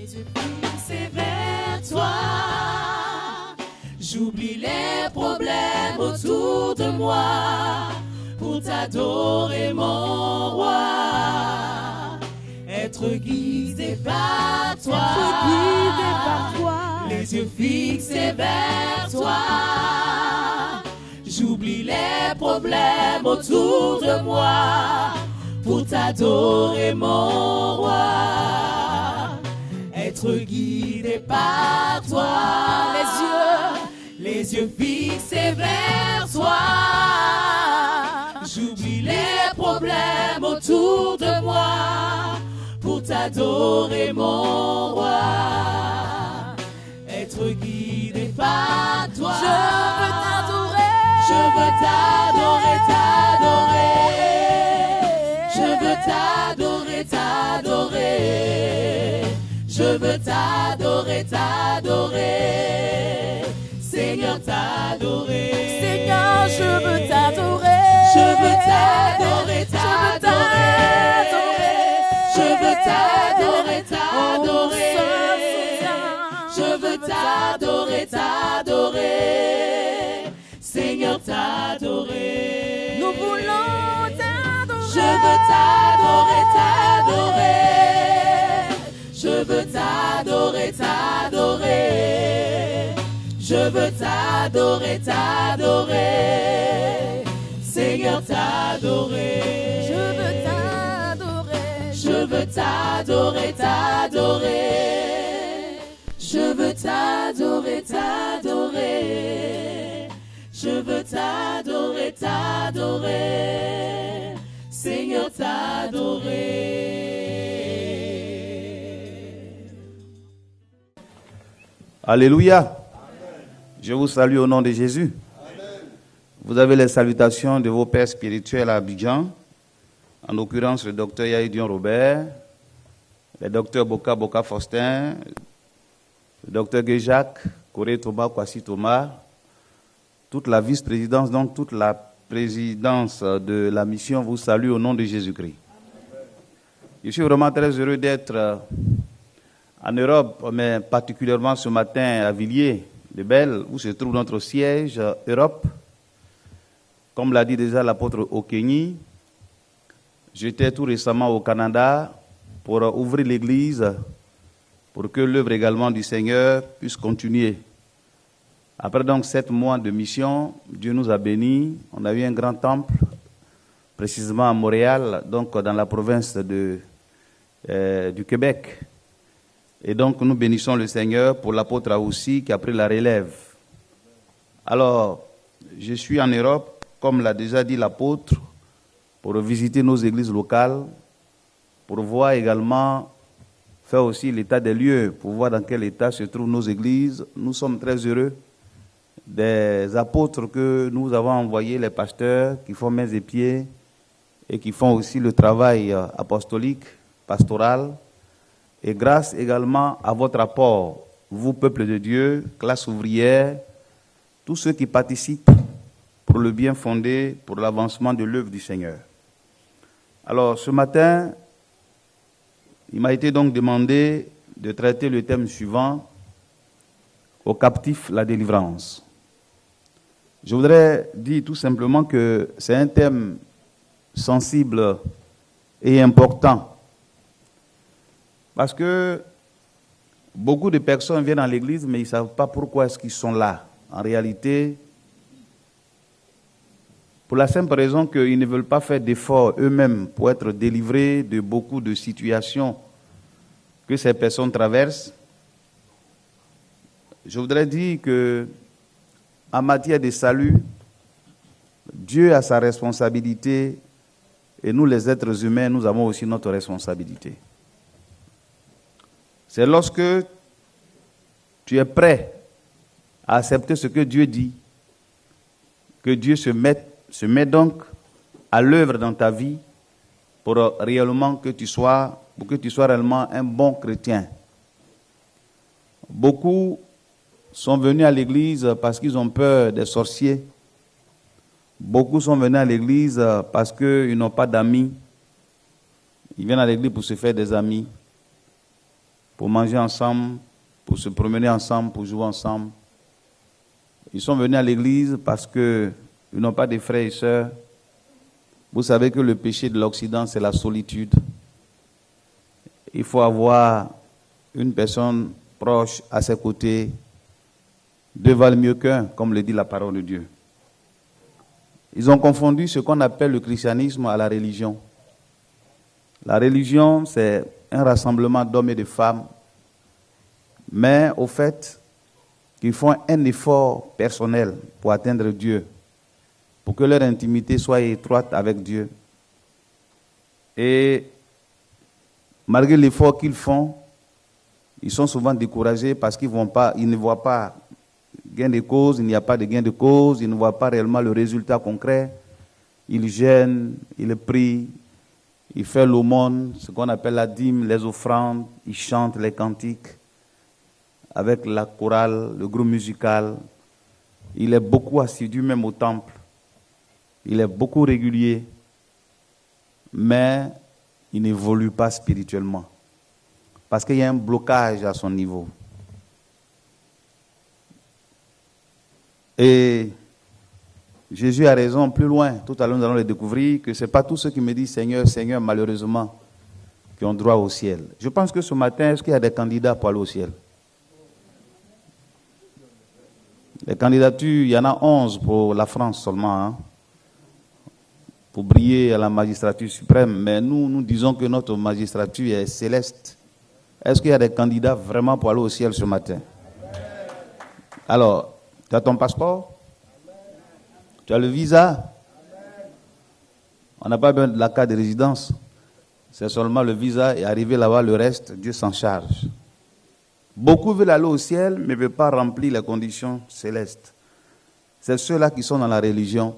Les yeux fixés vers toi. J'oublie les problèmes autour de moi pour t'adorer, mon roi. Être guidé par toi. Les yeux fixés vers toi. J'oublie les problèmes autour de moi pour t'adorer, mon roi. Être guidé par toi. Les yeux fixés vers toi. J'oublie les problèmes autour de moi pour t'adorer, mon roi. Être guidé par toi. Je veux t'adorer, t'adorer. Je veux t'adorer, t'adorer. Je veux t'adorer, t'adorer. Seigneur, t'adorer. Seigneur, je veux t'adorer. Je veux t'adorer, t'adorer. Je veux t'adorer, t'adorer. Je veux t'adorer, t'adorer. Seigneur, t'adorer. Nous voulons t'adorer. Je veux t'adorer, t'adorer. Je veux t'adorer, t'adorer. Je veux t'adorer, t'adorer. Seigneur, t'adorer. Je veux t'adorer. Je veux t'adorer, t'adorer. Je veux t'adorer, t'adorer. Je veux t'adorer, t'adorer. Seigneur, t'adorer. Alléluia. Je vous salue au nom de Jésus. Vous avez les salutations de vos pères spirituels à Abidjan, en l'occurrence le docteur Yahidion Robert, le docteur Boka Faustin, le docteur Guéjac, Coré Thomas, Kwasi Thomas, toute la vice-présidence, donc toute la présidence de la mission vous salue au nom de Jésus-Christ. Je suis vraiment très heureux d'être en Europe, mais particulièrement ce matin à Villiers-le-Bel, où se trouve notre siège Europe. Comme l'a dit déjà l'apôtre Okenyi, j'étais tout récemment au Canada pour ouvrir l'église, pour que l'œuvre également du Seigneur puisse continuer. Après donc 7 mois de mission, Dieu nous a bénis. On a eu un grand temple, précisément à Montréal, donc dans la province du Québec. Et donc nous bénissons le Seigneur pour l'apôtre aussi qui a pris la relève. Alors, je suis en Europe, comme l'a déjà dit l'apôtre, pour visiter nos églises locales, pour voir également, faire aussi l'état des lieux, pour voir dans quel état se trouvent nos églises. Nous sommes très heureux des apôtres que nous avons envoyés, les pasteurs qui font mains et pieds et qui font aussi le travail apostolique, pastoral. Et grâce également à votre apport, vous, peuple de Dieu, classe ouvrière, tous ceux qui participent pour le bien fondé, pour l'avancement de l'œuvre du Seigneur. Alors, ce matin, il m'a été donc demandé de traiter le thème suivant, aux captifs, la délivrance. Je voudrais dire tout simplement que c'est un thème sensible et important. Parce que beaucoup de personnes viennent dans l'église, mais ils ne savent pas pourquoi est-ce qu'ils sont là. En réalité, pour la simple raison qu'ils ne veulent pas faire d'efforts eux-mêmes pour être délivrés de beaucoup de situations que ces personnes traversent. Je voudrais dire que, en matière de salut, Dieu a sa responsabilité et nous, les êtres humains, nous avons aussi notre responsabilité. C'est lorsque tu es prêt à accepter ce que Dieu dit, que Dieu se met donc à l'œuvre dans ta vie pour réellement que tu sois réellement un bon chrétien. Beaucoup sont venus à l'église parce qu'ils ont peur des sorciers. Beaucoup sont venus à l'église parce qu'ils n'ont pas d'amis. Ils viennent à l'église pour se faire des amis. pour manger ensemble, pour se promener ensemble, pour jouer ensemble. Ils sont venus à l'église parce qu'ils n'ont pas de frères et sœurs. Vous savez que le péché de l'Occident, c'est la solitude. Il faut avoir une personne proche à ses côtés. Deux valent mieux qu'un, comme le dit la parole de Dieu. Ils ont confondu ce qu'on appelle le christianisme à la religion. La religion, c'est un rassemblement d'hommes et de femmes, mais au fait, qu'ils font un effort personnel pour atteindre Dieu, pour que leur intimité soit étroite avec Dieu. Et malgré l'effort qu'ils font, ils sont souvent découragés parce qu'ils ne voient pas gain de cause, il n'y a pas de gain de cause, ils ne voient pas réellement le résultat concret. Ils jeûnent, ils prient, ils font l'aumône, ce qu'on appelle la dîme, les offrandes, ils chantent les cantiques avec la chorale, le groupe musical. Il est beaucoup assidu même au temple. Il est beaucoup régulier, mais il n'évolue pas spirituellement parce qu'il y a un blocage à son niveau. Et Jésus a raison plus loin, tout à l'heure nous allons le découvrir, que ce n'est pas tous ceux qui me disent Seigneur, Seigneur, malheureusement, qui ont droit au ciel. Je pense que ce matin, est-ce qu'il y a des candidats pour aller au ciel? Les candidatures, il y en a 11 pour la France seulement, hein, pour briller à la magistrature suprême, mais nous disons que notre magistrature est céleste. Est-ce qu'il y a des candidats vraiment pour aller au ciel ce matin? Alors, tu as ton passeport? Tu as le visa? On n'a pas besoin de la carte de résidence. C'est seulement le visa et arriver là-bas, le reste, Dieu s'en charge. Beaucoup veulent aller au ciel, mais ne veulent pas remplir les conditions célestes. C'est ceux-là qui sont dans la religion.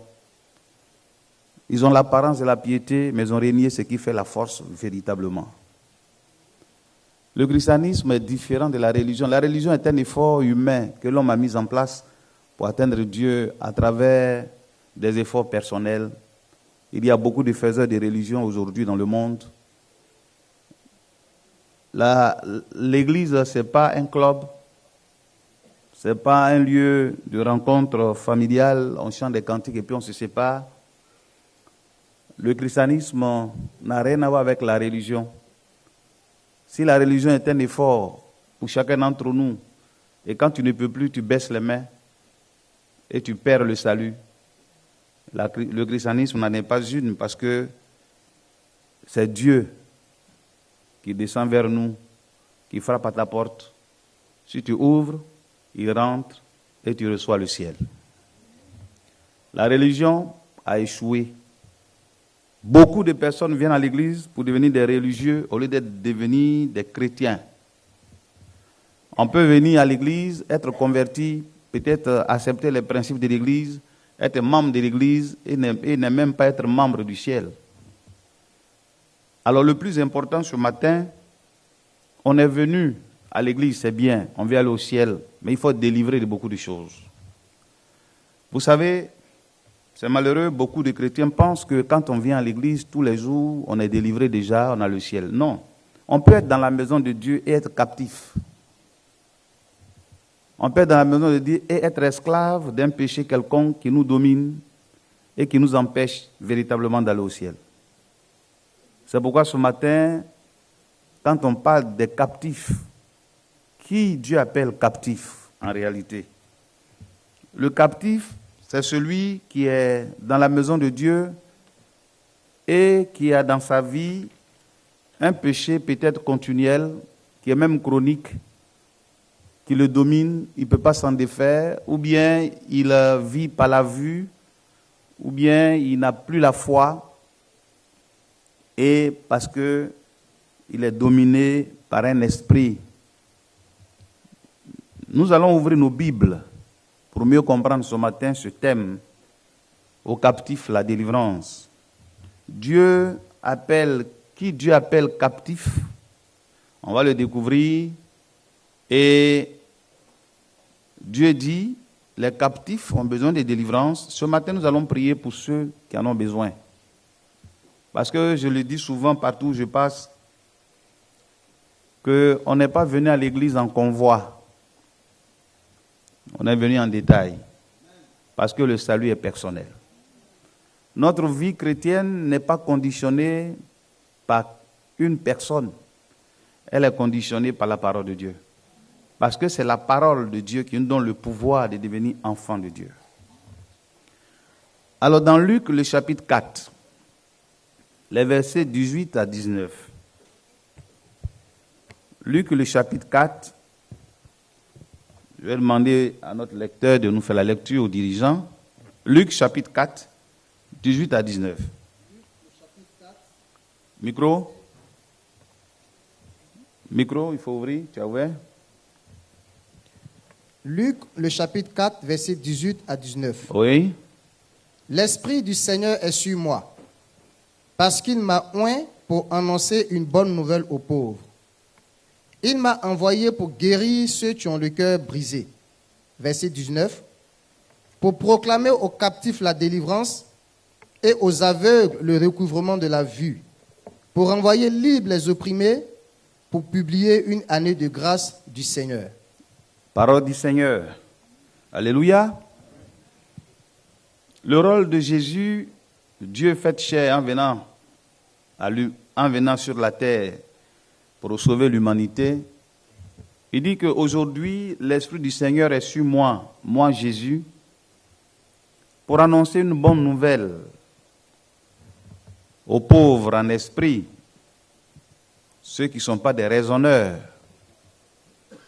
Ils ont l'apparence de la piété, mais ils ont renié ce qui fait la force véritablement. Le christianisme est différent de la religion. La religion est un effort humain que l'homme a mis en place pour atteindre Dieu à travers des efforts personnels. Il y a beaucoup de faiseurs de religion aujourd'hui dans le monde. L'église, ce n'est pas un club, ce n'est pas un lieu de rencontre familiale, on chante des cantiques et puis on se sépare. Le christianisme n'a rien à voir avec la religion. Si la religion est un effort pour chacun d'entre nous, et quand tu ne peux plus, tu baisses les mains et tu perds le salut. Le christianisme n'en est pas une parce que c'est Dieu qui descend vers nous, qui frappe à ta porte. Si tu ouvres, il rentre et tu reçois le ciel. La religion a échoué. Beaucoup de personnes viennent à l'église pour devenir des religieux au lieu de devenir des chrétiens. On peut venir à l'église, être converti, peut-être accepter les principes de l'église, être membre de l'église et ne même pas être membre du ciel. Alors le plus important ce matin, on est venu à l'église, c'est bien, on veut aller au ciel, mais il faut être délivré de beaucoup de choses. Vous savez, c'est malheureux, beaucoup de chrétiens pensent que quand on vient à l'église tous les jours, on est délivré déjà, on a le ciel. Non, on peut être dans la maison de Dieu et être captif. On peut être dans la maison de Dieu et être esclave d'un péché quelconque qui nous domine et qui nous empêche véritablement d'aller au ciel. C'est pourquoi ce matin, quand on parle des captifs, qui Dieu appelle captif en réalité? Le captif, c'est celui qui est dans la maison de Dieu et qui a dans sa vie un péché peut-être continuel, qui est même chronique, qui le domine, il ne peut pas s'en défaire, ou bien il vit par la vue, ou bien il n'a plus la foi, et parce qu'il est dominé par un esprit. Nous allons ouvrir nos Bibles pour mieux comprendre ce matin ce thème, aux captifs, la délivrance. Qui Dieu appelle captif, on va le découvrir, et Dieu dit, les captifs ont besoin de délivrance. Ce matin, nous allons prier pour ceux qui en ont besoin. Parce que je le dis souvent partout où je passe, qu'on n'est pas venu à l'église en convoi. On est venu en détail. Parce que le salut est personnel. Notre vie chrétienne n'est pas conditionnée par une personne. Elle est conditionnée par la parole de Dieu. Parce que c'est la parole de Dieu qui nous donne le pouvoir de devenir enfant de Dieu. Alors dans Luc, le chapitre 4, les versets 18 à 19. Luc, le chapitre 4, je vais demander à notre lecteur de nous faire la lecture, aux dirigeants. Luc, chapitre 4, 18 à 19. Micro. Micro, il faut ouvrir, tu as ouvert. Luc, le chapitre 4, versets 18 à 19. Oui. L'Esprit du Seigneur est sur moi, parce qu'il m'a oint pour annoncer une bonne nouvelle aux pauvres. Il m'a envoyé pour guérir ceux qui ont le cœur brisé. Verset 19. Pour proclamer aux captifs la délivrance et aux aveugles le recouvrement de la vue. Pour envoyer libres les opprimés, pour publier une année de grâce du Seigneur. Parole du Seigneur. Alléluia. Le rôle de Jésus, Dieu fait chair en venant sur la terre pour sauver l'humanité. Il dit qu'aujourd'hui, l'Esprit du Seigneur est sur moi, moi Jésus, pour annoncer une bonne nouvelle aux pauvres en esprit, ceux qui ne sont pas des raisonneurs.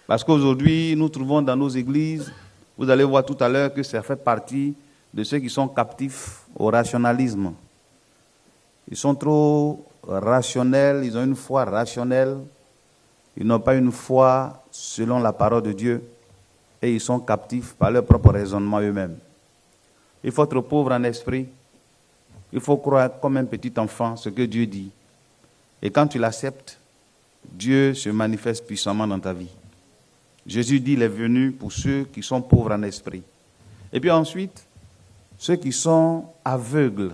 Parce qu'aujourd'hui, nous trouvons dans nos églises, vous allez voir tout à l'heure que ça fait partie de ceux qui sont captifs au rationalisme. Ils sont trop rationnels, ils ont une foi rationnelle, ils n'ont pas une foi selon la parole de Dieu et ils sont captifs par leur propre raisonnement eux-mêmes. Il faut être pauvre en esprit, il faut croire comme un petit enfant ce que Dieu dit. Et quand tu l'acceptes, Dieu se manifeste puissamment dans ta vie. Jésus dit, il est venu pour ceux qui sont pauvres en esprit. Et puis ensuite, ceux qui sont aveugles.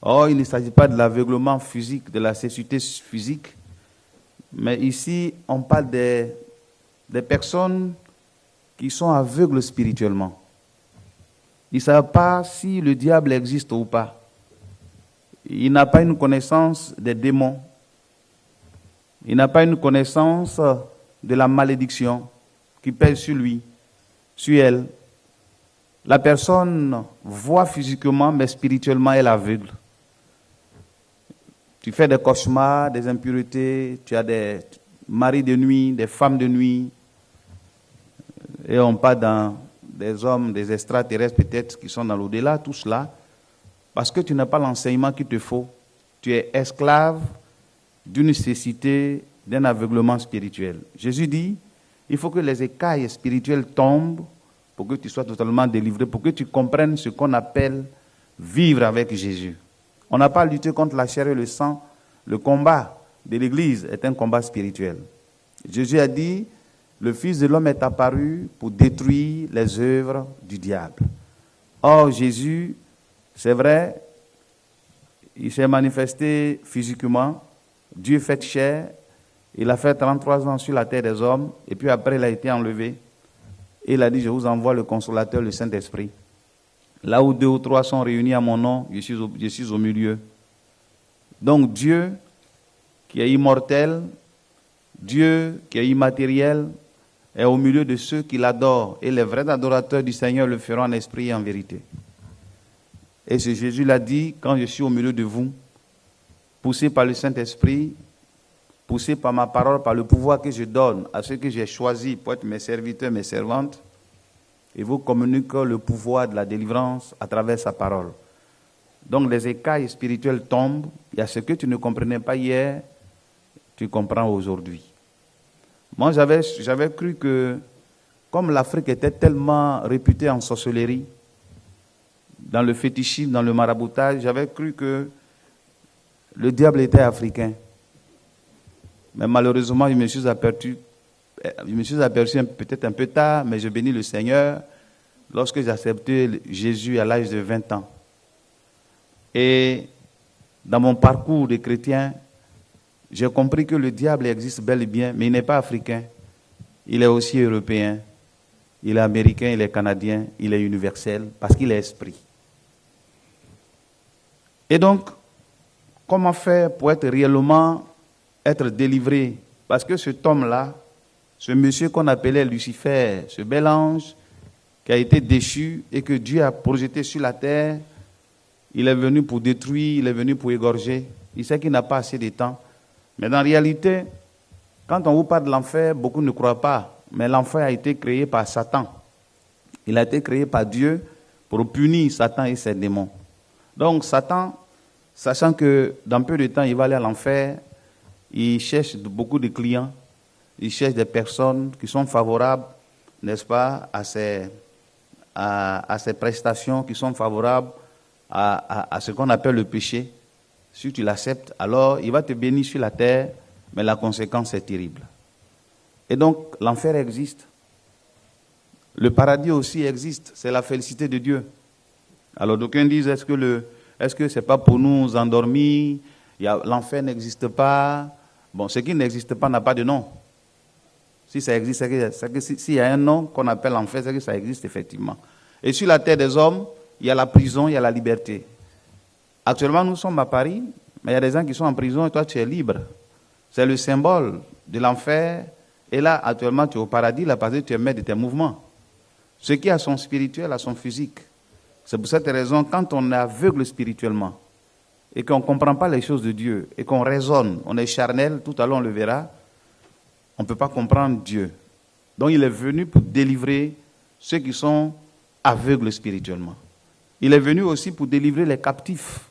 Or, il ne s'agit pas de l'aveuglement physique, de la cécité physique, mais ici, on parle des personnes qui sont aveugles spirituellement. Ils ne savent pas si le diable existe ou pas. Il n'a pas une connaissance des démons. Il n'a pas une connaissance de la malédiction qui pèse sur lui, sur elle. La personne voit physiquement, mais spirituellement, elle est aveugle. Tu fais des cauchemars, des impuretés, tu as des maris de nuit, des femmes de nuit, et on parle dans des hommes, des extraterrestres peut-être qui sont dans l'au-delà, tout cela, parce que tu n'as pas l'enseignement qu'il te faut. Tu es esclave d'une cécité, d'un aveuglement spirituel. Jésus dit, il faut que les écailles spirituelles tombent pour que tu sois totalement délivré, pour que tu comprennes ce qu'on appelle vivre avec Jésus. On n'a pas lutté contre la chair et le sang. Le combat de l'Église est un combat spirituel. Jésus a dit, le Fils de l'homme est apparu pour détruire les œuvres du diable. Or, Jésus, c'est vrai, il s'est manifesté physiquement, Dieu fait chair, il a fait 33 ans sur la terre des hommes, et puis après il a été enlevé. Et il a dit, je vous envoie le consolateur, le Saint-Esprit. Là où 2 ou 3 sont réunis à mon nom, je suis au milieu. Donc Dieu, qui est immortel, Dieu qui est immatériel, est au milieu de ceux qui l'adorent. Et les vrais adorateurs du Seigneur le feront en esprit et en vérité. Et ce Jésus l'a dit, quand je suis au milieu de vous, poussé par le Saint-Esprit, poussé par ma parole, par le pouvoir que je donne à ceux que j'ai choisis pour être mes serviteurs, mes servantes, et vous communique le pouvoir de la délivrance à travers sa parole. Donc les écailles spirituelles tombent. Il y a ce que tu ne comprenais pas hier, tu comprends aujourd'hui. Moi, j'avais cru que, comme l'Afrique était tellement réputée en sorcellerie, dans le fétichisme, dans le maraboutage, j'avais cru que le diable était africain. Mais malheureusement, je me suis aperçu peut-être un peu tard, mais je bénis le Seigneur lorsque j'ai accepté Jésus à l'âge de 20 ans. Et dans mon parcours de chrétien, j'ai compris que le diable existe bel et bien, mais il n'est pas africain. Il est aussi européen, il est américain, il est canadien, il est universel, parce qu'il est esprit. Et donc, comment faire pour être réellement délivré? Parce que cet homme-là, ce monsieur qu'on appelait Lucifer, ce bel ange qui a été déchu et que Dieu a projeté sur la terre, il est venu pour détruire, il est venu pour égorger. Il sait qu'il n'a pas assez de temps. Mais en réalité, quand on vous parle de l'enfer, beaucoup ne croient pas. Mais l'enfer a été créé par Satan. Il a été créé par Dieu pour punir Satan et ses démons. Donc Satan, sachant que dans peu de temps, il va aller à l'enfer, il cherche beaucoup de clients, il cherche des personnes qui sont favorables, n'est-ce pas, à ses prestations, qui sont favorables à ce qu'on appelle le péché. Si tu l'acceptes, alors il va te bénir sur la terre, mais la conséquence est terrible. Et donc, l'enfer existe. Le paradis aussi existe, c'est la félicité de Dieu. Alors d'aucuns disent, est-ce que c'est pas pour nous endormir? L'enfer n'existe pas. Bon, ce qui n'existe pas n'a pas de nom. Si ça existe, c'est que s'il y a un nom qu'on appelle l'enfer, c'est que ça existe effectivement. Et sur la terre des hommes, il y a la prison, il y a la liberté. Actuellement, nous sommes à Paris, mais il y a des gens qui sont en prison et toi, tu es libre. C'est le symbole de l'enfer. Et là, actuellement, tu es au paradis, là, parce que tu es maître de tes mouvements. Ce qui a son spirituel a son physique. C'est pour cette raison, quand on est aveugle spirituellement et qu'on ne comprend pas les choses de Dieu et qu'on raisonne, on est charnel, tout à l'heure on le verra, on ne peut pas comprendre Dieu. Donc il est venu pour délivrer ceux qui sont aveugles spirituellement. Il est venu aussi pour délivrer les captifs,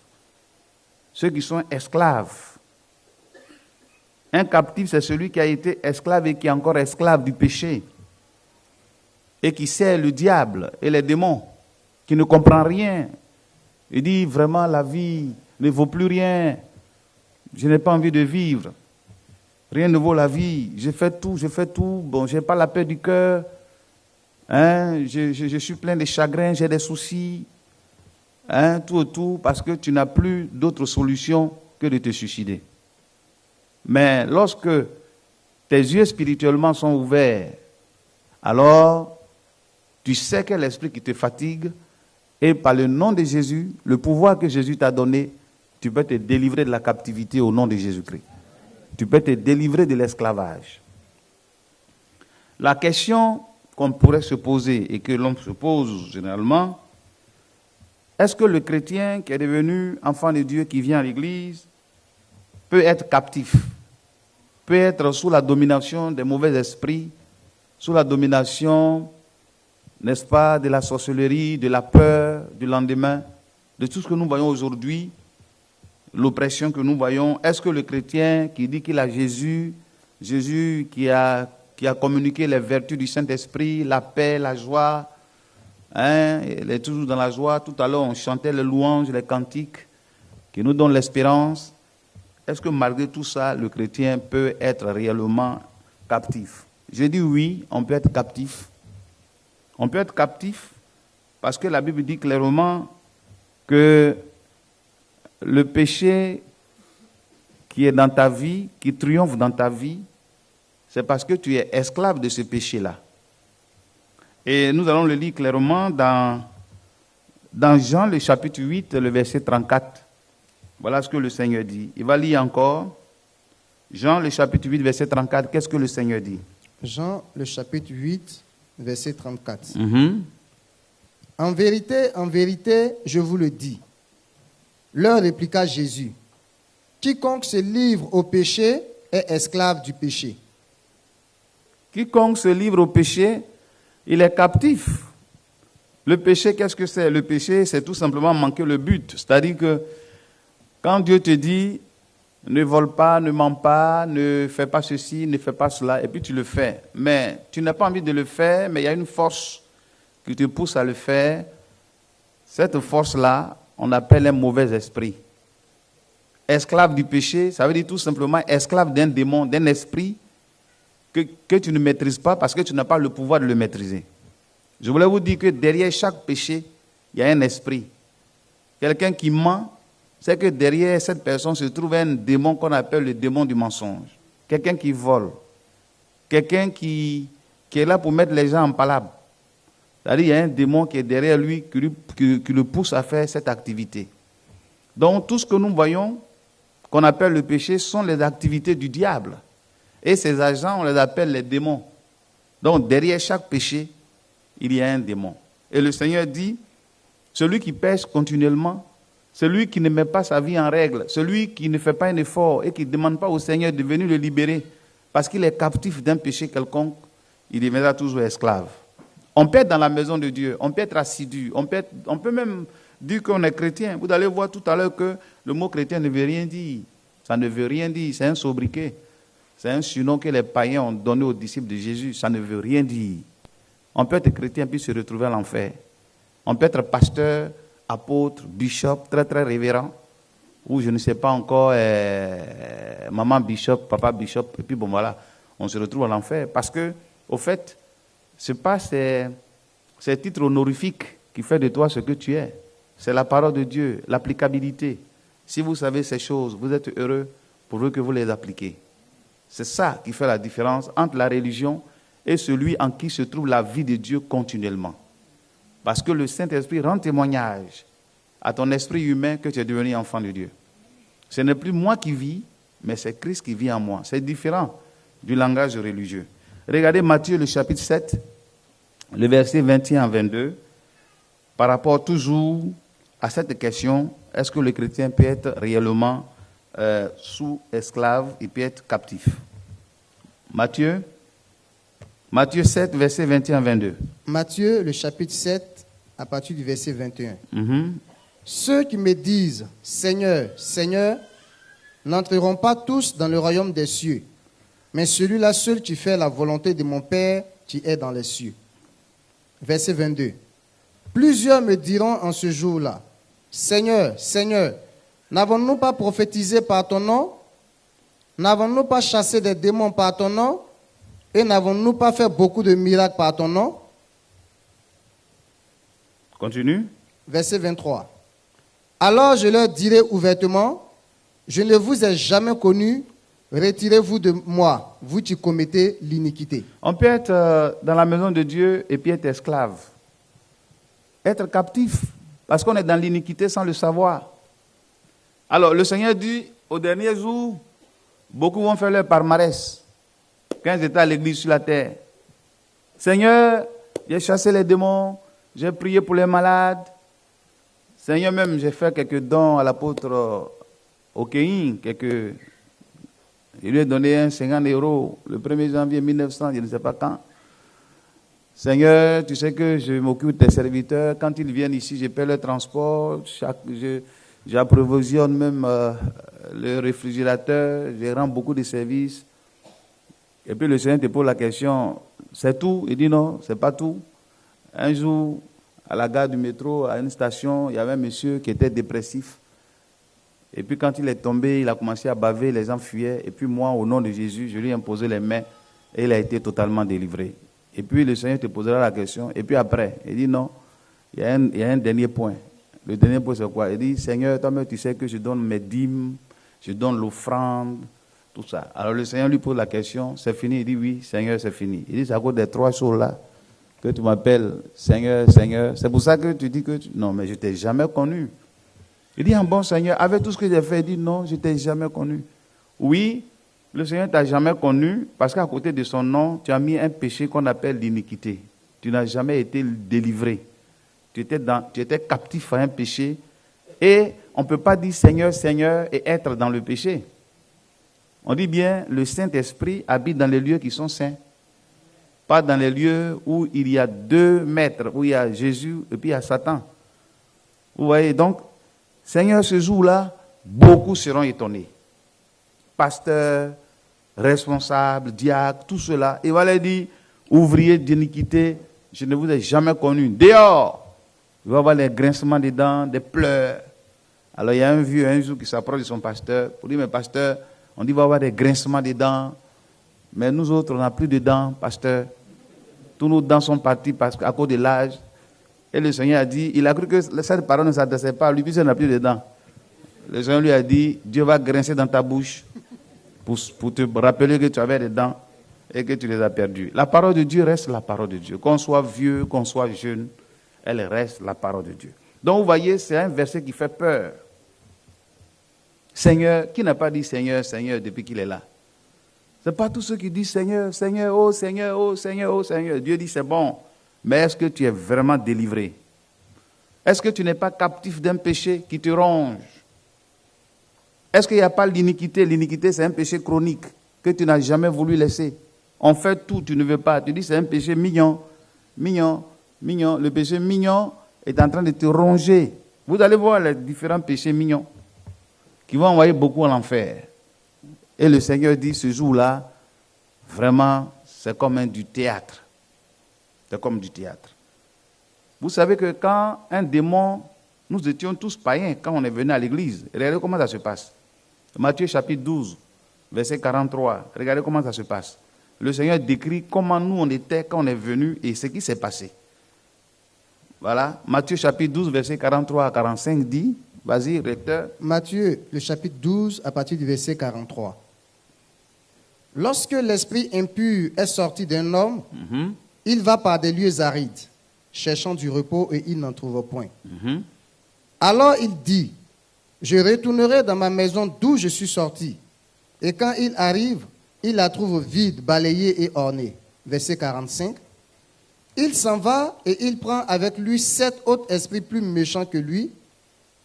ceux qui sont esclaves. Un captif, c'est celui qui a été esclave et qui est encore esclave du péché et qui sert le diable et les démons, qui ne comprend rien. Il dit vraiment la vie ne vaut plus rien. Je n'ai pas envie de vivre. Rien ne vaut la vie. Je fais tout. Bon, je n'ai pas la paix du cœur. Je suis plein de chagrins, j'ai des soucis. Tout, parce que tu n'as plus d'autre solution que de te suicider. Mais lorsque tes yeux spirituellement sont ouverts, alors tu sais quel esprit qui te fatigue et par le nom de Jésus, le pouvoir que Jésus t'a donné, tu peux te délivrer de la captivité au nom de Jésus-Christ. Tu peux te délivrer de l'esclavage. La question qu'on pourrait se poser et que l'on se pose généralement, est-ce que le chrétien qui est devenu enfant de Dieu, qui vient à l'église, peut être captif, peut être sous la domination des mauvais esprits, sous la domination, n'est-ce pas, de la sorcellerie, de la peur, du lendemain, de tout ce que nous voyons aujourd'hui, l'oppression que nous voyons. Est-ce que le chrétien qui dit qu'il a Jésus qui a communiqué les vertus du Saint-Esprit, la paix, la joie, il est toujours dans la joie. Tout à l'heure, on chantait les louanges, les cantiques qui nous donnent l'espérance. Est-ce que malgré tout ça, le chrétien peut être réellement captif? Je dis oui, on peut être captif. On peut être captif parce que la Bible dit clairement que le péché qui est dans ta vie, qui triomphe dans ta vie, c'est parce que tu es esclave de ce péché-là. Et nous allons le lire clairement dans Jean, le chapitre 8, le verset 34. Voilà ce que le Seigneur dit. Il va lire encore. Jean, le chapitre 8, verset 34. Qu'est-ce que le Seigneur dit? Jean, le chapitre 8, verset 34. En vérité, je vous le dis. Leur répliqua Jésus. Quiconque se livre au péché est esclave du péché. Quiconque se livre au péché, il est captif. Le péché, qu'est-ce que c'est? Le péché, c'est tout simplement manquer le but. C'est-à-dire que quand Dieu te dit, ne vole pas, ne mens pas, ne fais pas ceci, ne fais pas cela, et puis tu le fais. Mais tu n'as pas envie de le faire, mais il y a une force qui te pousse à le faire. Cette force-là, on appelle un mauvais esprit. Esclave du péché, ça veut dire tout simplement esclave d'un démon, d'un esprit que tu ne maîtrises pas parce que tu n'as pas le pouvoir de le maîtriser. Je voulais vous dire que derrière chaque péché, il y a un esprit. Quelqu'un qui ment, c'est que derrière cette personne se trouve un démon qu'on appelle le démon du mensonge. Quelqu'un qui vole. Quelqu'un qui est là pour mettre les gens en palabre. C'est-à-dire qu'il y a un démon qui est derrière lui, qui le pousse à faire cette activité. Donc tout ce que nous voyons, qu'on appelle le péché, sont les activités du diable. Et ces agents, on les appelle les démons. Donc derrière chaque péché, il y a un démon. Et le Seigneur dit, celui qui pêche continuellement, celui qui ne met pas sa vie en règle, celui qui ne fait pas un effort et qui ne demande pas au Seigneur de venir le libérer, parce qu'il est captif d'un péché quelconque, il deviendra toujours esclave. On peut être dans la maison de Dieu, on peut être assidu, on peut même dire qu'on est chrétien. Vous allez voir tout à l'heure que le mot chrétien ne veut rien dire. Ça ne veut rien dire, c'est un sobriquet. C'est un surnom que les païens ont donné aux disciples de Jésus. Ça ne veut rien dire. On peut être chrétien puis se retrouver à l'enfer. On peut être pasteur, apôtre, bishop, très très révérend, ou je ne sais pas encore, maman bishop, papa bishop, et puis bon voilà, on se retrouve à l'enfer. Parce que, au fait, ce n'est pas ces titres honorifiques qui font de toi ce que tu es. C'est la parole de Dieu, l'applicabilité. Si vous savez ces choses, vous êtes heureux pourvu que vous les appliquez. C'est ça qui fait la différence entre la religion et celui en qui se trouve la vie de Dieu continuellement. Parce que le Saint-Esprit rend témoignage à ton esprit humain que tu es devenu enfant de Dieu. Ce n'est plus moi qui vis, mais c'est Christ qui vit en moi. C'est différent du langage religieux. Regardez Matthieu, le chapitre 7, le verset 21 à 22, par rapport toujours à cette question, est-ce que le chrétien peut être réellement sous esclave, il peut être captif? Matthieu 7, verset 21 à 22. Matthieu, le chapitre 7, à partir du verset 21. Ceux qui me disent « Seigneur, Seigneur » n'entreront pas tous dans le royaume des cieux, mais celui-là seul qui fait la volonté de mon Père qui est dans les cieux. Verset 22. Plusieurs me diront en ce jour-là, « Seigneur, Seigneur, n'avons-nous pas prophétisé par ton nom? N'avons-nous pas chassé des démons par ton nom? Et n'avons-nous pas fait beaucoup de miracles par ton nom? » Continue. Verset 23. Alors je leur dirai ouvertement, je ne vous ai jamais connu, retirez-vous de moi, vous qui commettez l'iniquité. On peut être dans la maison de Dieu et puis être esclave. Être captif, parce qu'on est dans l'iniquité sans le savoir. Alors le Seigneur dit, au dernier jour, beaucoup vont faire leur palmarès. Quand ils étaient à l'église sur la terre. Seigneur, j'ai chassé les démons, j'ai prié pour les malades. Seigneur, même, j'ai fait quelques dons à l'apôtre Okeïn, il lui a donné 50 € le 1er janvier 1900, je ne sais pas quand. Seigneur, tu sais que je m'occupe de tes serviteurs. Quand ils viennent ici, je paie leur transport. J'approvisionne même le réfrigérateur. Je rends beaucoup de services. Et puis le Seigneur te pose la question, c'est tout? Il dit non, c'est pas tout. Un jour, à la gare du métro, à une station, il y avait un monsieur qui était dépressif. Et puis quand il est tombé, il a commencé à baver, les gens fuyaient. Et puis moi, au nom de Jésus, je lui ai imposé les mains et il a été totalement délivré. Et puis le Seigneur te posera la question. Et puis après, il dit non, il y a un dernier point. Le dernier point, c'est quoi? Il dit, Seigneur, toi-même, tu sais que je donne mes dîmes, je donne l'offrande, tout ça. Alors le Seigneur lui pose la question, c'est fini? Il dit oui, Seigneur, c'est fini. Il dit, c'est à cause des 3 choses-là que tu m'appelles Seigneur, Seigneur. C'est pour ça que tu dis que non, mais je ne t'ai jamais connu. Il dit, un bon Seigneur, avec tout ce que j'ai fait, il dit, non, je ne t'ai jamais connu. Oui, le Seigneur ne t'a jamais connu parce qu'à côté de son nom, tu as mis un péché qu'on appelle l'iniquité. Tu n'as jamais été délivré. Tu étais captif à un péché et on ne peut pas dire Seigneur, Seigneur et être dans le péché. On dit bien, le Saint-Esprit habite dans les lieux qui sont saints. Pas dans les lieux où il y a 2 maîtres, où il y a Jésus et puis il y a Satan. Vous voyez, donc, Seigneur, ce jour-là, beaucoup seront étonnés. Pasteurs, responsables, diacres, tout cela. Il va leur dire, ouvriers d'iniquité, je ne vous ai jamais connu. Dehors! Il va y avoir les grincements des dents, des pleurs. Alors il y a un vieux un jour qui s'approche de son pasteur pour dire, mais pasteur, on dit qu'il va y avoir des grincements des dents. Mais nous autres, on n'a plus de dents, pasteur. Tous nos dents sont parties à cause de l'âge. Et le Seigneur a dit, il a cru que cette parole ne s'adressait pas à lui, puisqu'il n'a plus de dents. le Seigneur lui a dit, Dieu va grincer dans ta bouche pour te rappeler que tu avais des dents et que tu les as perdues. La parole de Dieu reste la parole de Dieu. Qu'on soit vieux, qu'on soit jeune, elle reste la parole de Dieu. Donc vous voyez, c'est un verset qui fait peur. Seigneur, qui n'a pas dit Seigneur, Seigneur depuis qu'il est là? Ce n'est pas tous ceux qui disent Seigneur, Seigneur, oh Seigneur, oh Seigneur, oh Seigneur. Dieu dit c'est bon, mais est-ce que tu es vraiment délivré? Est-ce que tu n'es pas captif d'un péché qui te ronge? Est-ce qu'il n'y a pas l'iniquité? L'iniquité, c'est un péché chronique que tu n'as jamais voulu laisser. On fait tout, tu ne veux pas. Tu dis c'est un péché mignon, mignon, mignon. Le péché mignon est en train de te ronger. Vous allez voir les différents péchés mignons qui vont envoyer beaucoup en enfer. Et le Seigneur dit, ce jour-là, vraiment, c'est comme du théâtre. C'est comme du théâtre. Vous savez que quand un démon, nous étions tous païens quand on est venu à l'église. Regardez comment ça se passe. Matthieu chapitre 12, verset 43. Regardez comment ça se passe. Le Seigneur décrit comment nous on était quand on est venu et ce qui s'est passé. Voilà, Matthieu chapitre 12, verset 43 à 45 dit, vas-y, recteur. Matthieu, le chapitre 12, à partir du verset 43. Lorsque l'esprit impur est sorti d'un homme, il va par des lieux arides, cherchant du repos et il n'en trouve point. Alors il dit, je retournerai dans ma maison d'où je suis sorti. Et quand il arrive, il la trouve vide, balayée et ornée. Verset 45. Il s'en va et il prend avec lui 7 autres esprits plus méchants que lui.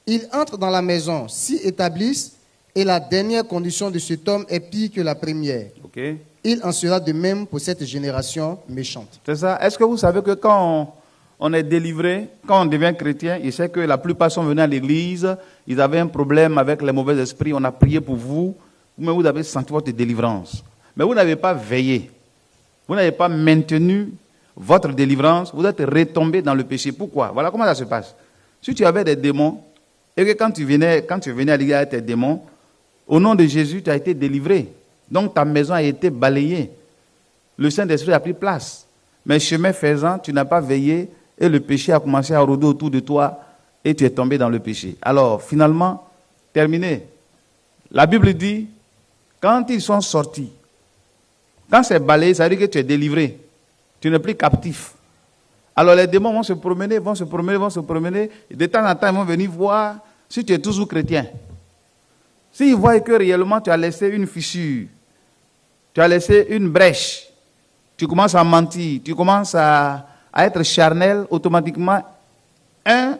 Ils entrent dans la maison, s'y établissent, et la dernière condition de cet homme est pire que la première. Okay. Il en sera de même pour cette génération méchante. C'est ça. Est-ce que vous savez que quand on est délivré, quand on devient chrétien, je sais que la plupart sont venus à l'église, ils avaient un problème avec les mauvais esprits, on a prié pour vous, mais vous avez senti votre délivrance. Mais vous n'avez pas veillé. Vous n'avez pas maintenu votre délivrance, vous êtes retombé dans le péché. Pourquoi? Voilà comment ça se passe. Si tu avais des démons, et que quand tu venais à l'église avec tes démons, au nom de Jésus, tu as été délivré. Donc ta maison a été balayée. Le Saint-Esprit a pris place. Mais chemin faisant, tu n'as pas veillé et le péché a commencé à rôder autour de toi et tu es tombé dans le péché. Alors, finalement, terminé. La Bible dit, quand ils sont sortis, quand c'est balayé, ça veut dire que tu es délivré. Tu n'es plus captif. Alors les démons vont se promener. Et de temps en temps, ils vont venir voir si tu es toujours chrétien. S'ils voient que réellement tu as laissé une fissure, tu as laissé une brèche, tu commences à mentir, tu commences à être charnel, automatiquement, un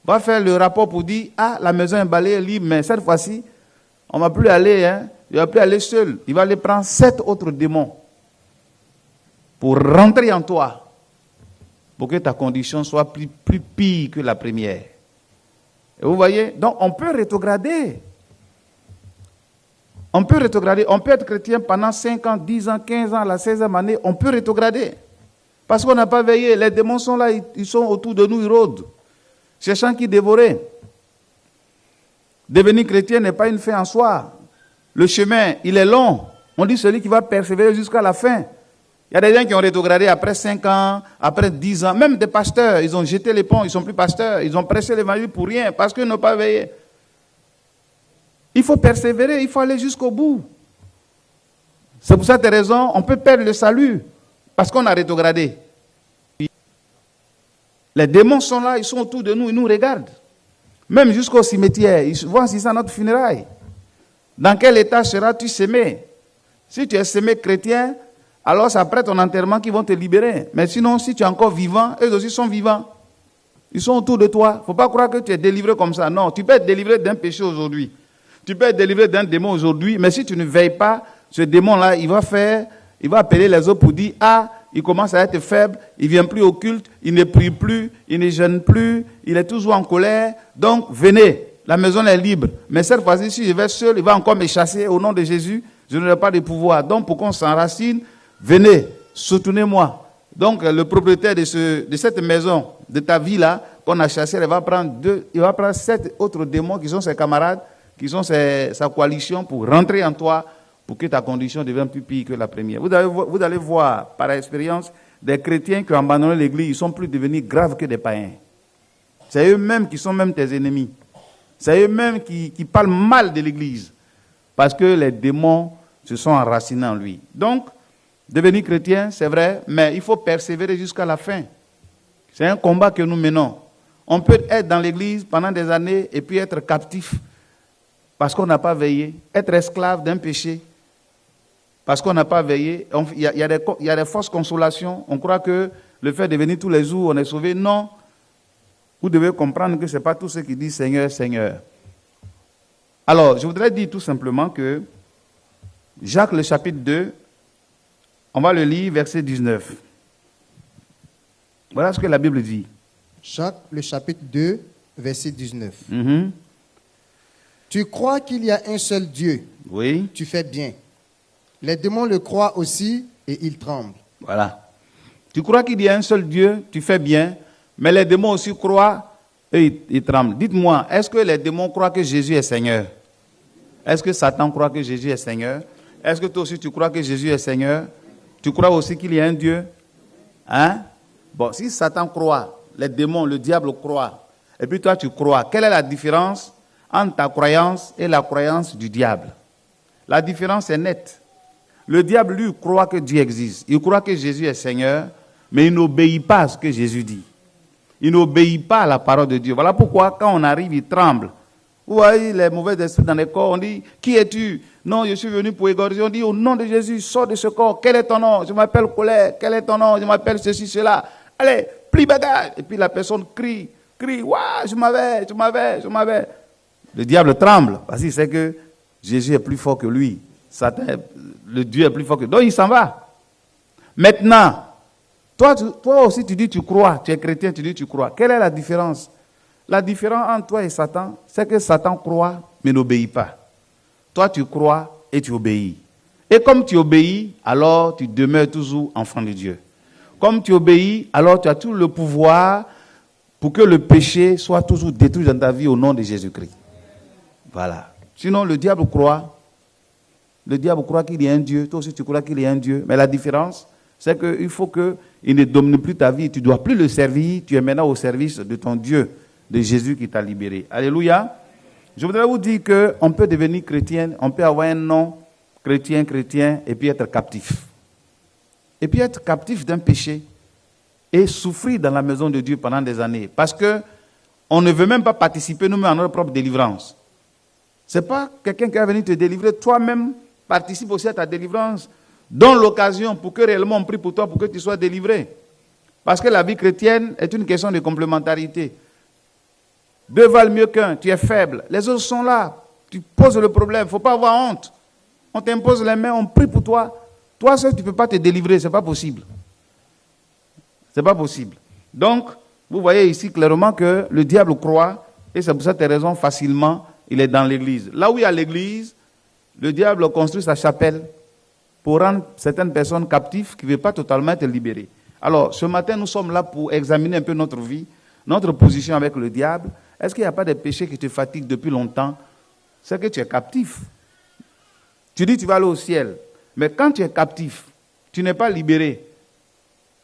va faire le rapport pour dire, ah, la maison est balayée, libre, mais cette fois-ci, on ne va plus aller, il ne va plus aller seul. Il va aller prendre 7 autres démons pour rentrer en toi, pour que ta condition soit plus pire que la première. Et vous voyez, donc on peut rétrograder. On peut rétrograder. On peut être chrétien pendant 5 ans, 10 ans, 15 ans, la 16e année, on peut rétrograder. Parce qu'on n'a pas veillé. Les démons sont là, ils sont autour de nous, ils rôdent, cherchant qui dévorer. Devenir chrétien n'est pas une fin en soi. Le chemin, il est long. On dit celui qui va persévérer jusqu'à la fin. Il y a des gens qui ont rétrogradé après 5 ans, après 10 ans. Même des pasteurs, ils ont jeté les ponts, ils ne sont plus pasteurs. Ils ont prêché l'évangile pour rien, parce qu'ils n'ont pas veillé. Il faut persévérer, il faut aller jusqu'au bout. C'est pour cette raison, on peut perdre le salut, parce qu'on a rétrogradé. Les démons sont là, ils sont autour de nous, ils nous regardent. Même jusqu'au cimetière, ils vont assister à notre funéraille. Dans quel état seras-tu sémé? Si tu es sémé chrétien, alors c'est après ton enterrement qu'ils vont te libérer. Mais sinon, si tu es encore vivant, eux aussi sont vivants. Ils sont autour de toi. Il ne faut pas croire que tu es délivré comme ça. Non, tu peux être délivré d'un péché aujourd'hui. Tu peux être délivré d'un démon aujourd'hui. Mais si tu ne veilles pas, ce démon-là, il va appeler les autres pour dire, ah, il commence à être faible, il ne vient plus au culte, il ne prie plus, il ne jeûne plus, il est toujours en colère. Donc, venez, la maison est libre. Mais cette fois-ci, si je vais seul, il va encore me chasser au nom de Jésus. Je n'aurai pas de pouvoir. Donc, pour qu'on s'enracine, venez, soutenez-moi. Donc, le propriétaire de cette maison, de ta vie là, qu'on a chassé, il va prendre 7 autres démons qui sont ses camarades, qui sont sa coalition pour rentrer en toi, pour que ta condition devienne plus pire que la première. Vous allez voir, par expérience, des chrétiens qui ont abandonné l'église, ils sont plus devenus graves que des païens. C'est eux-mêmes qui sont même tes ennemis. C'est eux-mêmes qui parlent mal de l'Église. Parce que les démons se sont enracinés en lui. Donc, devenir chrétien, c'est vrai, mais il faut persévérer jusqu'à la fin. C'est un combat que nous menons. On peut être dans l'Église pendant des années et puis être captif parce qu'on n'a pas veillé, être esclave d'un péché parce qu'on n'a pas veillé. Il y a des fausses consolations. On croit que le fait de venir tous les jours, on est sauvé. Non. Vous devez comprendre que ce n'est pas tout ce qui dit Seigneur, Seigneur. Alors, je voudrais dire tout simplement que Jacques, le chapitre 2, on va le lire, verset 19. Voilà ce que la Bible dit. Jacques, le chapitre 2, verset 19. Mm-hmm. Tu crois qu'il y a un seul Dieu. Oui. Tu fais bien. Les démons le croient aussi et ils tremblent. Voilà. Tu crois qu'il y a un seul Dieu, tu fais bien, mais les démons aussi croient et ils tremblent. Dites-moi, est-ce que les démons croient que Jésus est Seigneur? Est-ce que Satan croit que Jésus est Seigneur? Est-ce que toi aussi tu crois que Jésus est Seigneur? Tu crois aussi qu'il y a un Dieu? Hein? Bon, si Satan croit, les démons, le diable croit, et puis toi tu crois, quelle est la différence entre ta croyance et la croyance du diable? La différence est nette. Le diable, lui, croit que Dieu existe. Il croit que Jésus est Seigneur, mais il n'obéit pas à ce que Jésus dit. Il n'obéit pas à la parole de Dieu. Voilà pourquoi, quand on arrive, il tremble. Vous voyez les mauvais esprits dans les corps, on dit, qui es-tu? Non, je suis venu pour égorger. On dit, au nom de Jésus, sors de ce corps. Quel est ton nom? Je m'appelle Colère. Quel est ton nom? Je m'appelle ceci, cela. Allez, plie bagage. Et puis la personne crie, ouah, je m'avais. Le diable tremble, parce qu'il sait que Jésus est plus fort que lui. Satan, le Dieu est plus fort que lui. Donc il s'en va. Maintenant, toi aussi tu dis tu crois, tu es chrétien, tu dis tu crois. Quelle est la différence? La différence entre toi et Satan, c'est que Satan croit, mais n'obéit pas. Toi tu crois et tu obéis. Et comme tu obéis, alors tu demeures toujours enfant de Dieu. Comme tu obéis, alors tu as tout le pouvoir pour que le péché soit toujours détruit dans ta vie au nom de Jésus-Christ. Voilà. Sinon, le diable croit qu'il y a un Dieu. Toi aussi, tu crois qu'il y a un Dieu. Mais la différence, c'est qu'il faut qu'il ne domine plus ta vie. Tu ne dois plus le servir. Tu es maintenant au service de ton Dieu, de Jésus qui t'a libéré. Alléluia. Je voudrais vous dire qu'on peut devenir chrétien, on peut avoir un nom chrétien, et puis être captif. Et puis être captif d'un péché et souffrir dans la maison de Dieu pendant des années. Parce qu'on ne veut même pas participer nous-mêmes à notre propre délivrance. Ce n'est pas quelqu'un qui va venir te délivrer. Toi-même, participe aussi à ta délivrance. Donne l'occasion pour que réellement on prie pour toi, pour que tu sois délivré. Parce que la vie chrétienne est une question de complémentarité. Deux valent mieux qu'un. Tu es faible. Les autres sont là. Tu poses le problème. Il ne faut pas avoir honte. On t'impose les mains, on prie pour toi. Toi seul, tu ne peux pas te délivrer. Ce n'est pas possible. Ce n'est pas possible. Donc, vous voyez ici clairement que le diable croit, et c'est pour cette raison facilement, il est dans l'église. Là où il y a l'église, le diable construit sa chapelle pour rendre certaines personnes captives qui ne veulent pas totalement être libérées. Alors, ce matin, nous sommes là pour examiner un peu notre vie, notre position avec le diable. Est-ce qu'il n'y a pas des péchés qui te fatiguent depuis longtemps? C'est que tu es captif. Tu dis que tu vas aller au ciel. Mais quand tu es captif, tu n'es pas libéré.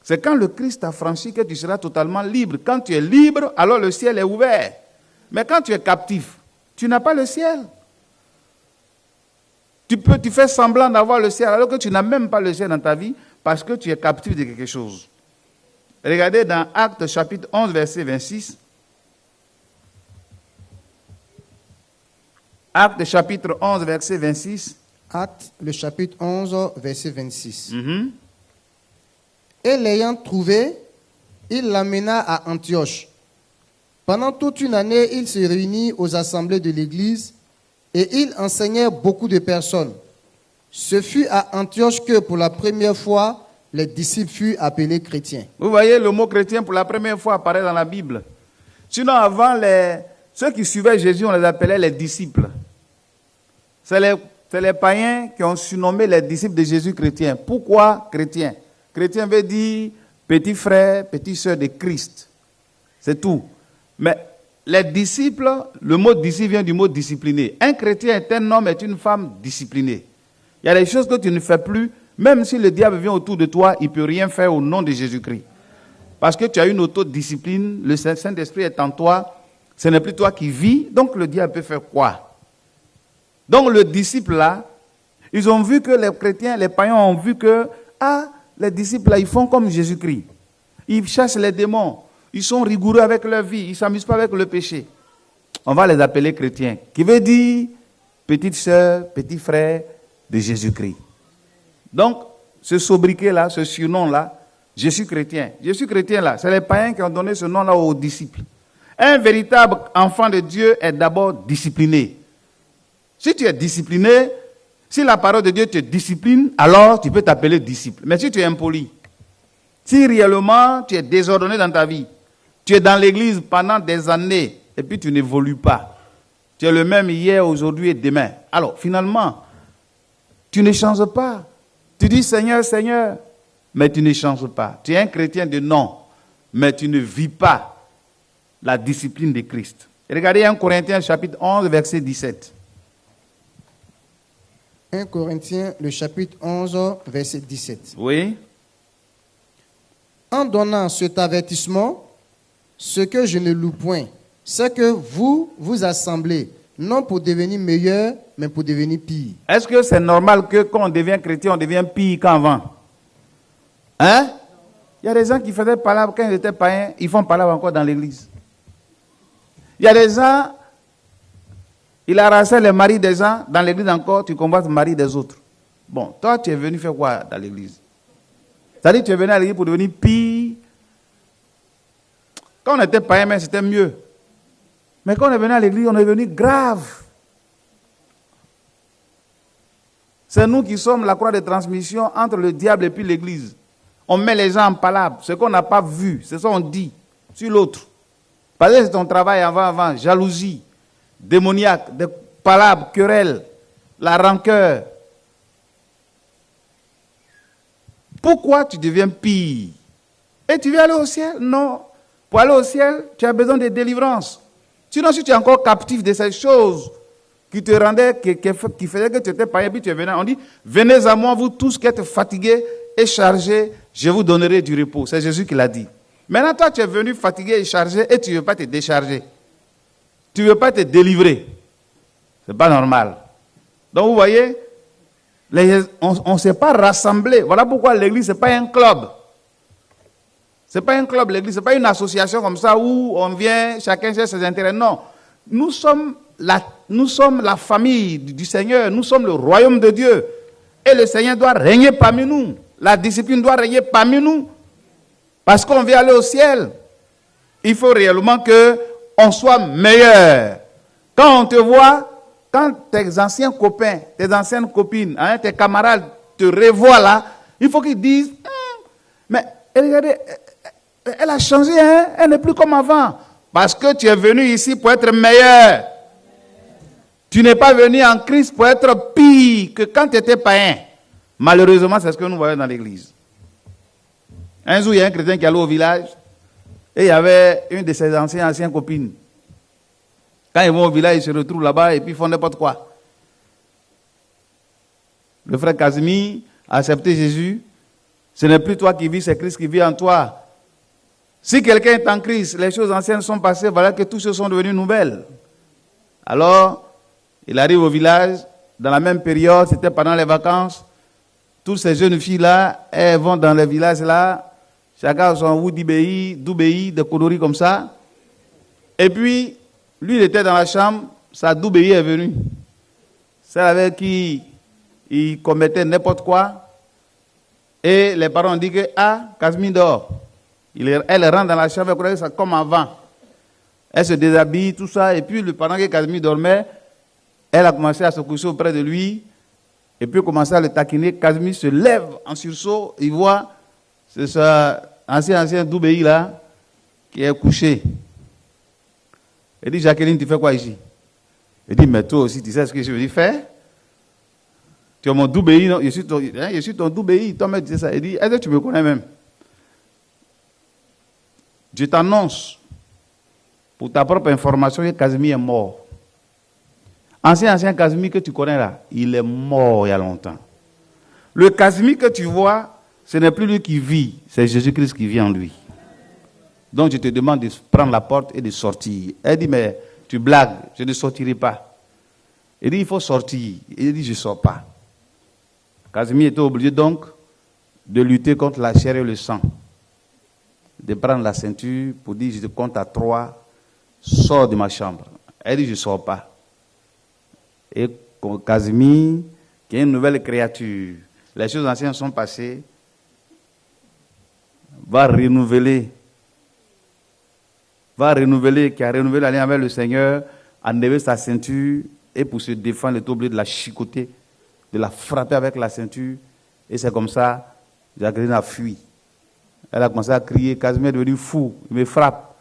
C'est quand le Christ t'a franchi que tu seras totalement libre. Quand tu es libre, alors le ciel est ouvert. Mais quand tu es captif, tu n'as pas le ciel. Tu fais semblant d'avoir le ciel alors que tu n'as même pas le ciel dans ta vie parce que tu es captif de quelque chose. Regardez dans Actes chapitre 11, verset 26. Actes chapitre 11, verset 26. Actes, le chapitre 11, verset 26. Mm-hmm. Et l'ayant trouvé, il l'amena à Antioche. Pendant toute une année, il se réunit aux assemblées de l'Église et il enseignait beaucoup de personnes. Ce fut à Antioche que pour la première fois, les disciples furent appelés chrétiens. Vous voyez, le mot chrétien pour la première fois apparaît dans la Bible. Sinon, avant, ceux qui suivaient Jésus, on les appelait les disciples. C'est les païens qui ont surnommé les disciples de Jésus chrétiens. Pourquoi chrétien? Chrétien veut dire petit frère, petite sœur de Christ. C'est tout. Mais les disciples, le mot disciple vient du mot discipliné. Un chrétien est un homme, est une femme disciplinée. Il y a des choses que tu ne fais plus, même si le diable vient autour de toi, il ne peut rien faire au nom de Jésus-Christ. Parce que tu as une autodiscipline, le Saint-Esprit est en toi, Ce n'est plus toi qui vis, donc le diable peut faire quoi? Donc le disciple là, ils ont vu que les chrétiens, les païens ont vu que, les disciples là, ils font comme Jésus-Christ. Ils chassent les démons, ils sont rigoureux avec leur vie, ils ne s'amusent pas avec le péché. On va les appeler chrétiens, qui veut dire petite sœur, petit frère de Jésus-Christ. Donc, ce sobriquet là, ce surnom là, je suis chrétien. Je suis chrétien là, c'est les païens qui ont donné ce nom là aux disciples. Un véritable enfant de Dieu est d'abord discipliné. Si tu es discipliné, si la parole de Dieu te discipline, alors tu peux t'appeler disciple. Mais si tu es impoli, si réellement tu es désordonné dans ta vie, tu es dans l'église pendant des années et puis tu n'évolues pas, tu es le même hier, aujourd'hui et demain. Alors finalement, tu ne changes pas. Tu dis Seigneur, Seigneur, mais tu ne changes pas. Tu es un chrétien de nom, mais tu ne vis pas la discipline de Christ. Regardez 1 Corinthiens chapitre 11, verset 17. 1 Corinthiens, le chapitre 11, verset 17. Oui. En donnant cet avertissement, ce que je ne loue point, c'est que vous vous assemblez, non pour devenir meilleur, mais pour devenir pire. Est-ce que c'est normal que quand on devient chrétien, on devient pire qu'avant? Hein? Il y a des gens qui faisaient palabre quand ils étaient païens, ils font palabre encore dans l'église. Il y a des gens, il harassait les maris des gens, dans l'église encore, tu combats le mari des autres. Bon, toi, tu es venu faire quoi dans l'église? C'est-à-dire que tu es venu à l'église pour devenir pire. Quand on était païen, mais c'était mieux. Mais quand on est venu à l'église, on est venu grave. C'est nous qui sommes la croix de transmission entre le diable et puis l'église. On met les gens en palabre. Ce qu'on n'a pas vu, c'est ça qu'on dit sur l'autre. Parce que c'est ton travail avant, jalousie, démoniaque, des palabres, querelles, la rancœur. Pourquoi tu deviens pire? Et tu veux aller au ciel? Non. Pour aller au ciel, tu as besoin de délivrance. Sinon, si tu es encore captif de ces choses qui te rendaient, qui faisaient que tu étais païen, puis tu es venu, on dit, venez à moi, vous tous qui êtes fatigués et chargés, je vous donnerai du repos. C'est Jésus qui l'a dit. Maintenant, toi, tu es venu fatigué et chargé et tu ne veux pas te décharger. Tu ne veux pas te délivrer. Ce n'est pas normal. Donc, vous voyez, on ne s'est pas rassemblé. Voilà pourquoi l'église, ce n'est pas un club. Ce n'est pas un club, l'église. Ce n'est pas une association comme ça où on vient, chacun cherche ses intérêts. Non. Nous sommes la famille du Seigneur. Nous sommes le royaume de Dieu. Et le Seigneur doit régner parmi nous. La discipline doit régner parmi nous. Parce qu'on veut aller au ciel. Il faut réellement qu'on soit meilleur. Quand on te voit, quand tes anciens copains, tes anciennes copines, tes camarades te revoient là, il faut qu'ils disent, mais regardez, elle a changé, elle n'est plus comme avant. Parce que tu es venu ici pour être meilleur. Tu n'es pas venu en Christ pour être pire que quand tu étais païen. Malheureusement, c'est ce que nous voyons dans l'église. Un jour, il y a un chrétien qui allait au village et il y avait une de ses anciennes copines. Quand ils vont au village, ils se retrouvent là-bas et puis ils font n'importe quoi. Le frère Casimir a accepté Jésus. Ce n'est plus toi qui vis, c'est Christ qui vit en toi. Si quelqu'un est en Christ, les choses anciennes sont passées, voilà que toutes choses sont devenues nouvelles. Alors, il arrive au village, dans la même période, c'était pendant les vacances. Toutes ces jeunes filles-là, elles vont dans les villages là, chacun a son Woudibéi, Doubéi, des conneries comme ça. Et puis, lui, il était dans la chambre, sa Doubéi est venue. Celle avec qui il commettait n'importe quoi. Et les parents ont dit que, Casimir dort. Elle rentre dans la chambre, elle croyait que c'est comme avant. Elle se déshabille, tout ça. Et puis, pendant que Casimir dormait, elle a commencé à se coucher auprès de lui. Et puis, commencer à le taquiner. Casimir se lève en sursaut. Il voit, c'est ce ancien Doubéi là, qui est couché. Il dit, Jacqueline, tu fais quoi ici? Il dit, mais toi aussi, tu sais ce que je veux faire? Tu es mon Doubéi, non? Je suis ton Doubéi. Toi, tu sais ça. Il dit, est-ce que tu me connais même? Je t'annonce, pour ta propre information, que Casimir est mort. Ancien Casimir que tu connais là, il est mort il y a longtemps. Le Casimir que tu vois, ce n'est plus lui qui vit, c'est Jésus-Christ qui vit en lui. Donc je te demande de prendre la porte et de sortir. Elle dit, mais tu blagues, je ne sortirai pas. Il dit, il faut sortir. Il dit, je ne sors pas. Casimir était obligé donc de lutter contre la chair et le sang. De prendre la ceinture pour dire, je te compte à 3, sors de ma chambre. Elle dit, je ne sors pas. Et Casimir, qui est une nouvelle créature, les choses anciennes sont passées, qui a renouvelé l'alliance avec le Seigneur, enlever sa ceinture, et pour se défendre, il est obligé de la chicoter, de la frapper avec la ceinture, et c'est comme ça, Jacqueline a fui. Elle a commencé à crier, Casimir est devenu fou, il me frappe.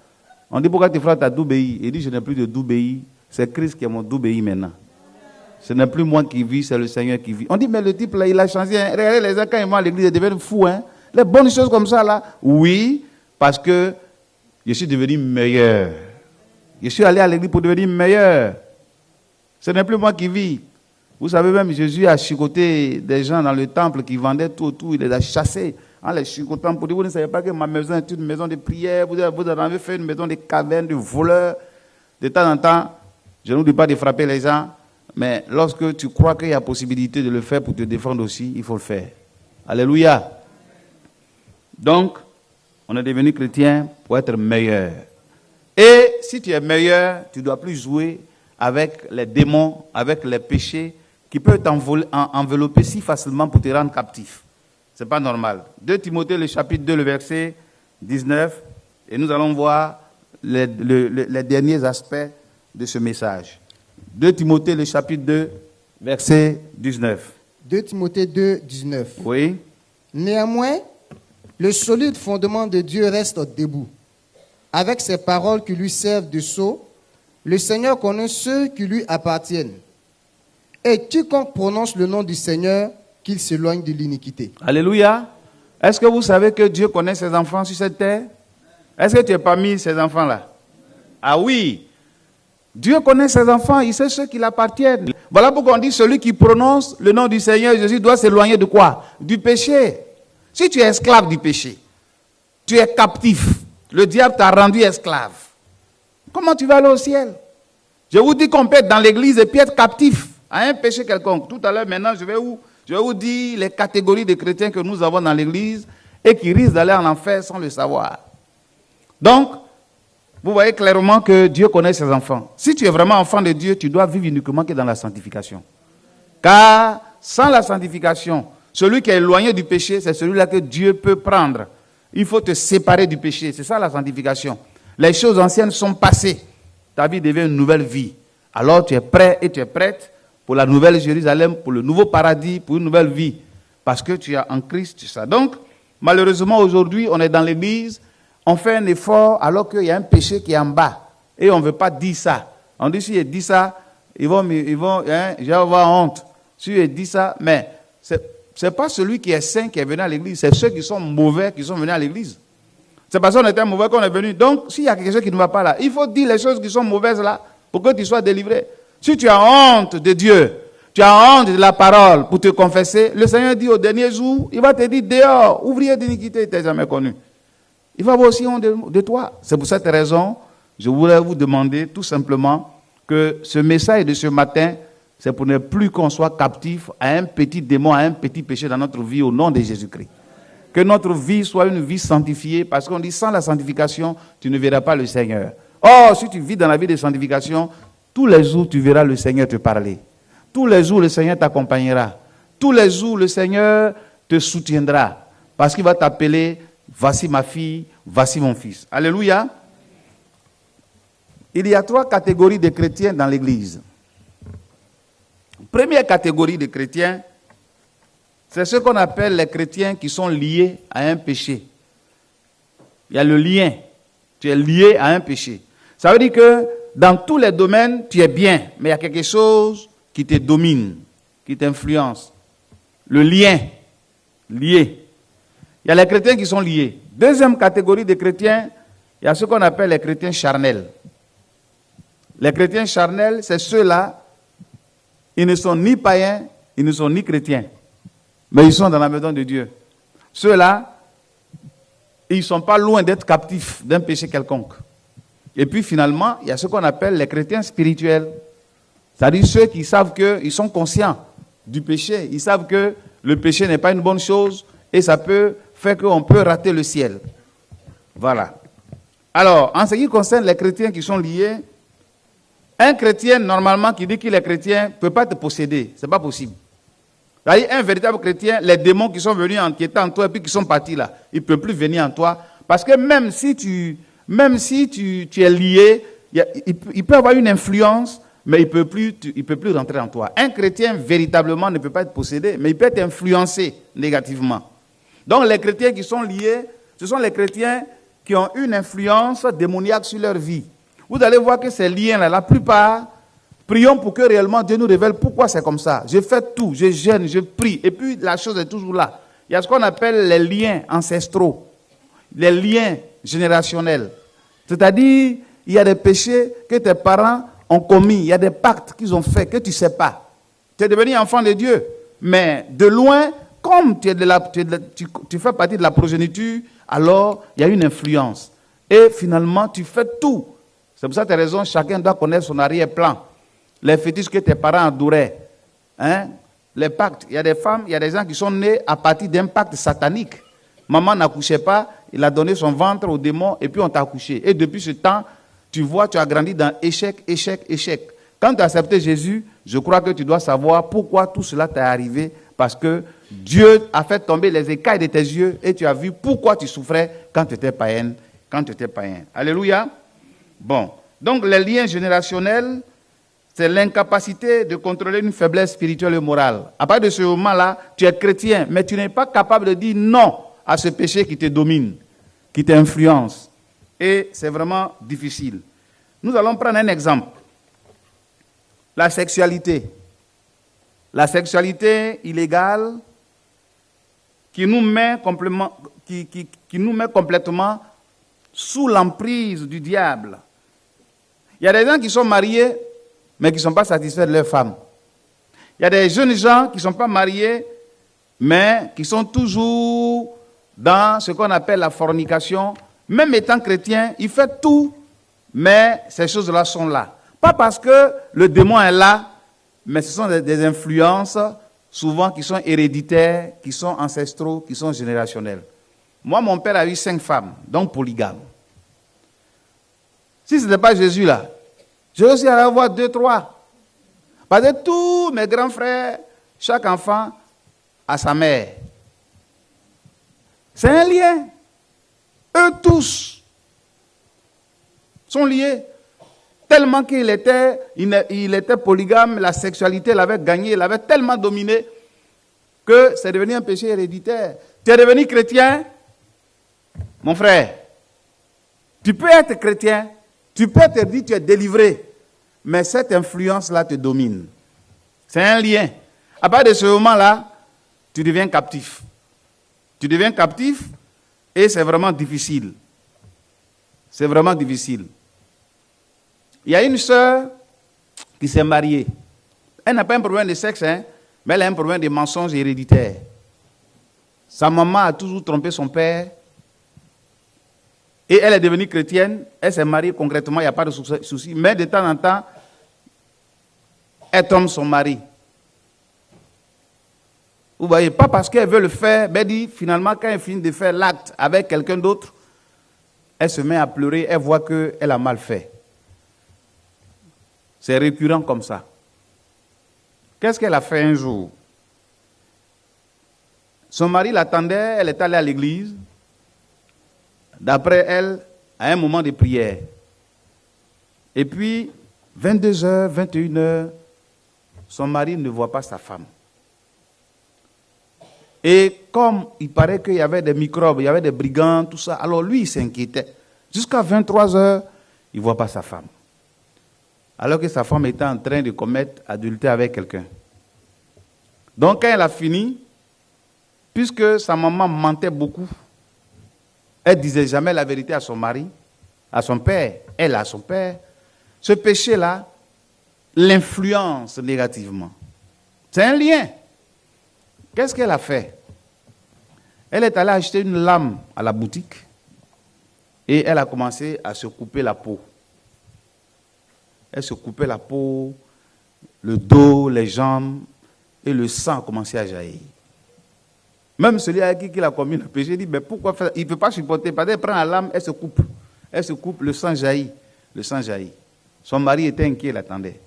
On dit, pourquoi tu frappes ta Doubéi? Il dit, je n'ai plus de Doubéi, c'est Christ qui est mon Doubéi maintenant. Ce n'est plus moi qui vis, c'est le Seigneur qui vit. On dit, mais le type là, il a changé. Hein. Regardez les gens, quand ils vont à l'église, ils deviennent fous. Hein. Les bonnes choses comme ça là, oui, parce que je suis devenu meilleur. Je suis allé à l'église pour devenir meilleur. Ce n'est plus moi qui vis. Vous savez même, Jésus a chicoté des gens dans le temple qui vendaient tout, il les a chassés. En les chicotant pour dire, vous ne savez pas que ma maison est une maison de prière, vous avez fait une maison de cavernes, de voleurs. De temps en temps, je ne dis pas de frapper les gens, mais lorsque tu crois qu'il y a possibilité de le faire pour te défendre aussi, il faut le faire. Alléluia. Donc, on est devenu chrétien pour être meilleur. Et si tu es meilleur, tu ne dois plus jouer avec les démons, avec les péchés qui peuvent t'envelopper si facilement pour te rendre captif. Ce n'est pas normal. 2 Timothée, le chapitre 2, le verset 19, et nous allons voir les derniers aspects de ce message. 2 Timothée, le chapitre 2, verset 19. 2 Timothée 2, 19. Oui. Néanmoins, le solide fondement de Dieu reste debout. Avec ses paroles qui lui servent de sceau, le Seigneur connaît ceux qui lui appartiennent. Et quiconque prononce le nom du Seigneur, qu'il s'éloigne de l'iniquité. Alléluia. Est-ce que vous savez que Dieu connaît ses enfants sur cette terre? Est-ce que tu es parmi ces enfants-là? Ah oui. Dieu connaît ses enfants, il sait ceux qui l'appartiennent. Voilà pourquoi on dit celui qui prononce le nom du Seigneur Jésus doit s'éloigner de quoi? Du péché. Si tu es esclave du péché, tu es captif. Le diable t'a rendu esclave. Comment tu vas aller au ciel? Je vous dis qu'on peut être dans l'église et puis être captif à un péché quelconque. Tout à l'heure, maintenant, je vais vous dire les catégories de chrétiens que nous avons dans l'église et qui risquent d'aller en enfer sans le savoir. Donc, vous voyez clairement que Dieu connaît ses enfants. Si tu es vraiment enfant de Dieu, tu dois vivre uniquement que dans la sanctification. Car sans la sanctification, celui qui est éloigné du péché, c'est celui-là que Dieu peut prendre. Il faut te séparer du péché. C'est ça la sanctification. Les choses anciennes sont passées. Ta vie devient une nouvelle vie. Alors tu es prêt et tu es prête pour la nouvelle Jérusalem, pour le nouveau paradis, pour une nouvelle vie. Parce que tu as en Christ ça. Donc, malheureusement, aujourd'hui, on est dans l'église, on fait un effort alors qu'il y a un péché qui est en bas. Et on ne veut pas dire ça. On dit, si je dis ça, ils vont je vais avoir honte. Si je dis ça, mais c'est pas celui qui est saint qui est venu à l'église, c'est ceux qui sont mauvais qui sont venus à l'église. C'est parce qu'on était mauvais qu'on est venu. Donc, s'il y a quelque chose qui ne va pas là, il faut dire les choses qui sont mauvaises là pour que tu sois délivré. Si tu as honte de Dieu, tu as honte de la parole pour te confesser, le Seigneur dit au dernier jour, il va te dire dehors, ouvrier d'iniquité, il t'a jamais connu. Il va avoir aussi honte de toi. C'est pour cette raison, je voulais vous demander tout simplement que ce message de ce matin, c'est pour ne plus qu'on soit captif à un petit démon, à un petit péché dans notre vie au nom de Jésus-Christ. Que notre vie soit une vie sanctifiée, parce qu'on dit sans la sanctification, tu ne verras pas le Seigneur. Or, si tu vis dans la vie de sanctification, tous les jours tu verras le Seigneur te parler. Tous les jours le Seigneur t'accompagnera. Tous les jours le Seigneur te soutiendra. Parce qu'il va t'appeler, voici ma fille, voici mon fils. Alléluia. Il y a 3 catégories de chrétiens dans l'église. Première catégorie de chrétiens, c'est ce qu'on appelle les chrétiens qui sont liés à un péché. Il y a le lien. Tu es lié à un péché. Ça veut dire que dans tous les domaines, tu es bien, mais il y a quelque chose qui te domine, qui t'influence. Le lien, lié. Il y a les chrétiens qui sont liés. Deuxième catégorie de chrétiens, il y a ce qu'on appelle les chrétiens charnels. Les chrétiens charnels, c'est ceux-là, ils ne sont ni païens, ils ne sont ni chrétiens, mais ils sont dans la maison de Dieu. Ceux-là, et ils ne sont pas loin d'être captifs d'un péché quelconque. Et puis finalement, il y a ce qu'on appelle les chrétiens spirituels. C'est-à-dire ceux qui savent qu'ils sont conscients du péché. Ils savent que le péché n'est pas une bonne chose et ça peut faire qu'on peut rater le ciel. Voilà. Alors, en ce qui concerne les chrétiens qui sont liés, un chrétien, normalement, qui dit qu'il est chrétien, ne peut pas te posséder. Ce n'est pas possible. C'est-à-dire, un véritable chrétien, les démons qui sont venus enquêter en toi et puis qui sont partis là, ils ne peuvent plus venir en toi. Parce que même si tu es lié, il peut avoir une influence, mais il peut plus rentrer en toi. Un chrétien, véritablement, ne peut pas être possédé, mais il peut être influencé négativement. Donc, les chrétiens qui sont liés, ce sont les chrétiens qui ont une influence démoniaque sur leur vie. Vous allez voir que ces liens-là, la plupart, prions pour que réellement Dieu nous révèle pourquoi c'est comme ça. Je fais tout, je jeûne, je prie, et puis la chose est toujours là. Il y a ce qu'on appelle les liens ancestraux, les liens générationnels. C'est-à-dire, il y a des péchés que tes parents ont commis, il y a des pactes qu'ils ont faits que tu ne sais pas. Tu es devenu enfant de Dieu, mais de loin, comme tu fais partie de la progéniture, alors il y a une influence. Et finalement, tu fais tout. C'est pour ça que tu as raison, chacun doit connaître son arrière-plan. Les fétiches que tes parents adoraient, les pactes. Il y a des femmes, il y a des gens qui sont nés à partir d'un pacte satanique. Maman n'accouchait pas, il a donné son ventre au démon et puis on t'a accouché. Et depuis ce temps, tu vois, tu as grandi dans échec, échec, échec. Quand tu as accepté Jésus, je crois que tu dois savoir pourquoi tout cela t'est arrivé. Parce que Dieu a fait tomber les écailles de tes yeux et tu as vu pourquoi tu souffrais quand tu étais païen. Alléluia. Bon, donc les liens générationnels, c'est l'incapacité de contrôler une faiblesse spirituelle et morale. À partir de ce moment-là, tu es chrétien, mais tu n'es pas capable de dire non à ce péché qui te domine, qui t'influence. Et c'est vraiment difficile. Nous allons prendre un exemple. La sexualité. La sexualité illégale qui nous met complètement sous l'emprise du diable. Il y a des gens qui sont mariés, mais qui ne sont pas satisfaits de leur femme. Il y a des jeunes gens qui ne sont pas mariés, mais qui sont toujours dans ce qu'on appelle la fornication. Même étant chrétien, il fait tout, mais ces choses-là sont là. Pas parce que le démon est là, mais ce sont des influences, souvent qui sont héréditaires, qui sont ancestraux, qui sont générationnelles. Moi, mon père a eu 5 femmes, donc polygame. Si ce n'était pas Jésus là, je aussi allé avoir 2, 3. Parce que tous mes grands frères, chaque enfant a sa mère. C'est un lien. Eux tous sont liés. Tellement qu'il était polygame, la sexualité l'avait gagné, l'avait tellement dominé que c'est devenu un péché héréditaire. Tu es devenu chrétien, mon frère. Tu peux être chrétien, tu peux te dire que tu es délivré, mais cette influence-là te domine. C'est un lien. À partir de ce moment-là, tu deviens captif. Tu deviens captif et c'est vraiment difficile. C'est vraiment difficile. Il y a une sœur qui s'est mariée. Elle n'a pas un problème de sexe, mais elle a un problème de mensonges héréditaires. Sa maman a toujours trompé son père. Et elle est devenue chrétienne. Elle s'est mariée concrètement, il n'y a pas de souci. Mais de temps en temps, elle trompe son mari. Vous voyez, pas parce qu'elle veut le faire, mais dit, finalement, quand elle finit de faire l'acte avec quelqu'un d'autre, elle se met à pleurer, elle voit qu'elle a mal fait. C'est récurrent comme ça. Qu'est-ce qu'elle a fait un jour? Son mari l'attendait, elle est allée à l'église. D'après elle, à un moment de prière. Et puis, 22h, 21h, son mari ne voit pas sa femme. Et comme il paraît qu'il y avait des microbes, il y avait des brigands, tout ça, alors lui, il s'inquiétait. Jusqu'à 23h, il ne voit pas sa femme. Alors que sa femme était en train de commettre adultère avec quelqu'un. Donc quand elle a fini, puisque sa maman mentait beaucoup, elle ne disait jamais la vérité à son mari, à son père, elle à son père, ce péché-là l'influence négativement. C'est un lien. Qu'est-ce qu'elle a fait? Elle est allée acheter une lame à la boutique Et elle a commencé à se couper la peau. Elle se coupait la peau, le dos, les jambes, et le sang a commencé à jaillir. Même celui avec qui il a commis le péché dit, mais pourquoi faire? Il ne peut pas supporter. Parce qu'elle prend la lame, elle se coupe. Elle se coupe, le sang jaillit. Le sang jaillit. Son mari était inquiet, il attendait.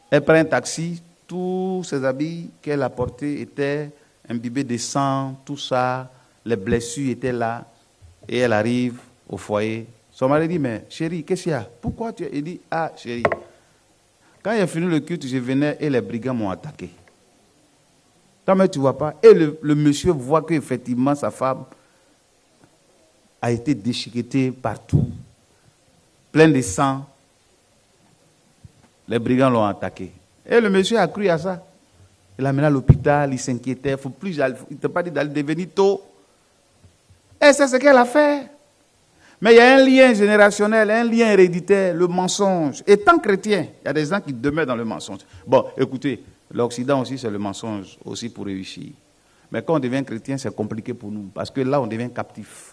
Elle prend un taxi, tous ses habits qu'elle a portés étaient imbibés de sang, tout ça, les blessures étaient là, et elle arrive au foyer. Son mari dit, mais chérie, qu'est-ce qu'il y a? Pourquoi tu es? Il dit, ah chérie, quand il a fini le culte, je venais et les brigands m'ont attaqué. Toi, mais tu ne vois pas. Et le monsieur voit qu'effectivement sa femme a été déchiquetée partout, pleine de sang. Les brigands l'ont attaqué. Et le monsieur a cru à ça. Il l'a mené à l'hôpital, il s'inquiétait. Il ne t'a pas dit d'aller devenir tôt. Et c'est ce qu'elle a fait. Mais il y a un lien générationnel, un lien héréditaire, le mensonge. Étant chrétien, il y a des gens qui demeurent dans le mensonge. Bon, écoutez, l'Occident aussi, c'est le mensonge aussi pour réussir. Mais quand on devient chrétien, c'est compliqué pour nous. Parce que là, on devient captif.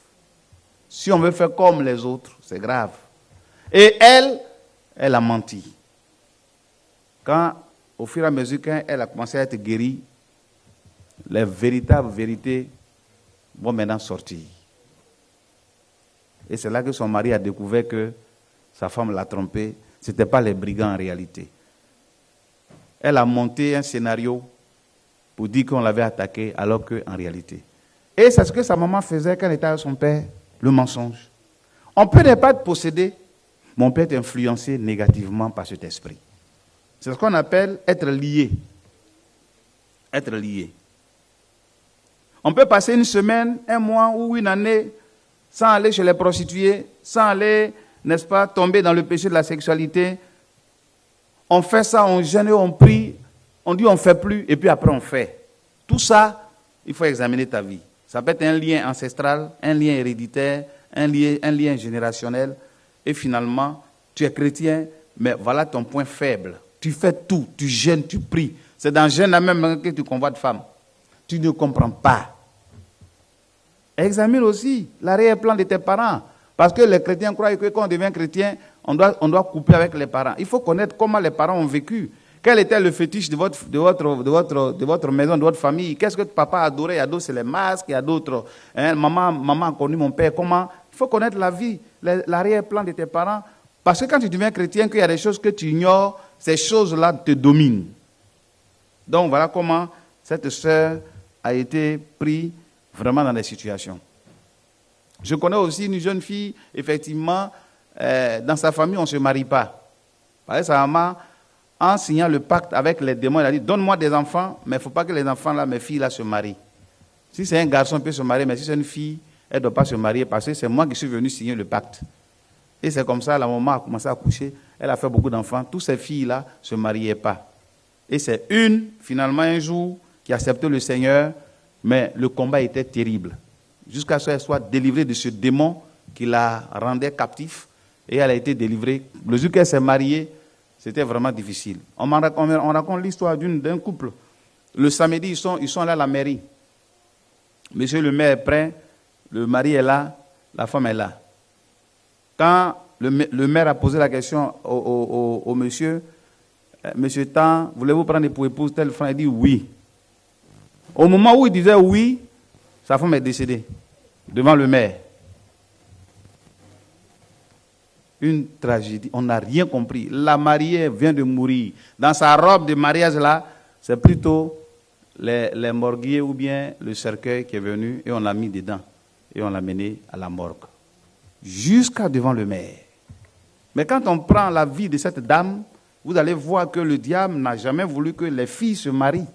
Si on veut faire comme les autres, c'est grave. Et elle a menti. Quand, au fur et à mesure qu'elle a commencé à être guérie, les véritables vérités vont maintenant sortir. Et c'est là que son mari a découvert que sa femme l'a trompé. Ce n'était pas les brigands en réalité. Elle a monté un scénario pour dire qu'on l'avait attaqué alors qu'en réalité. Et c'est ce que sa maman faisait quand elle était avec son père, le mensonge. On peut ne pas être possédé, mais on peut être influencé négativement par cet esprit. C'est ce qu'on appelle être lié. Être lié. On peut passer une semaine, un mois ou une année sans aller chez les prostituées, sans aller, n'est-ce pas, tomber dans le péché de la sexualité. On fait ça, on gêne, on prie, on dit on ne fait plus, et puis après on fait. Tout ça, il faut examiner ta vie. Ça peut être un lien ancestral, un lien héréditaire, un lien générationnel, et finalement, tu es chrétien, mais voilà ton point faible. Tu fais tout, tu gênes, tu pries. C'est dans jeûne même que tu convoites femme. Tu ne comprends pas. Examine aussi l'arrière-plan de tes parents. Parce que les chrétiens croient que quand on devient chrétien, on doit couper avec les parents. Il faut connaître comment les parents ont vécu. Quel était le fétiche de votre maison, de votre famille? Qu'est-ce que papa adorait? Il y a d'autres, c'est les masques, il y a d'autres. Maman a connu mon père. Comment? Il faut connaître la vie, l'arrière-plan de tes parents. Parce que quand tu deviens chrétien, qu'il y a des choses que tu ignores, ces choses-là te dominent. Donc voilà comment cette sœur a été prise vraiment dans des situations. Je connais aussi une jeune fille, effectivement, dans sa famille, on ne se marie pas. Parce que sa maman, en signant le pacte avec les démons, elle a dit, donne-moi des enfants, mais il ne faut pas que les enfants, là, mes filles, là, se marient. Si c'est un garçon, il peut se marier, mais si c'est une fille, elle ne doit pas se marier parce que c'est moi qui suis venu signer le pacte. Et c'est comme ça, la maman a commencé à coucher, elle a fait beaucoup d'enfants, toutes ces filles-là ne se mariaient pas. Et c'est une, finalement, un jour, qui a accepté le Seigneur, mais le combat était terrible. Jusqu'à ce qu'elle soit délivrée de ce démon qui la rendait captif, et elle a été délivrée. Le jour qu'elle s'est mariée, c'était vraiment difficile. On raconte l'histoire d'un couple. Le samedi, ils sont là à la mairie. Monsieur le maire est prêt, le mari est là, la femme est là. Quand le maire a posé la question au monsieur, monsieur Tan, voulez-vous prendre pour épouse tel frère? Il dit oui. Au moment où il disait oui, sa femme est décédée devant le maire. Une tragédie, on n'a rien compris. La mariée vient de mourir. Dans sa robe de mariage là, c'est plutôt les morguiers ou bien le cercueil qui est venu et on l'a mis dedans et on l'a mené à la morgue. Jusqu'à devant le maire. Mais quand on prend la vie de cette dame, vous allez voir que le diable n'a jamais voulu que les filles se marient.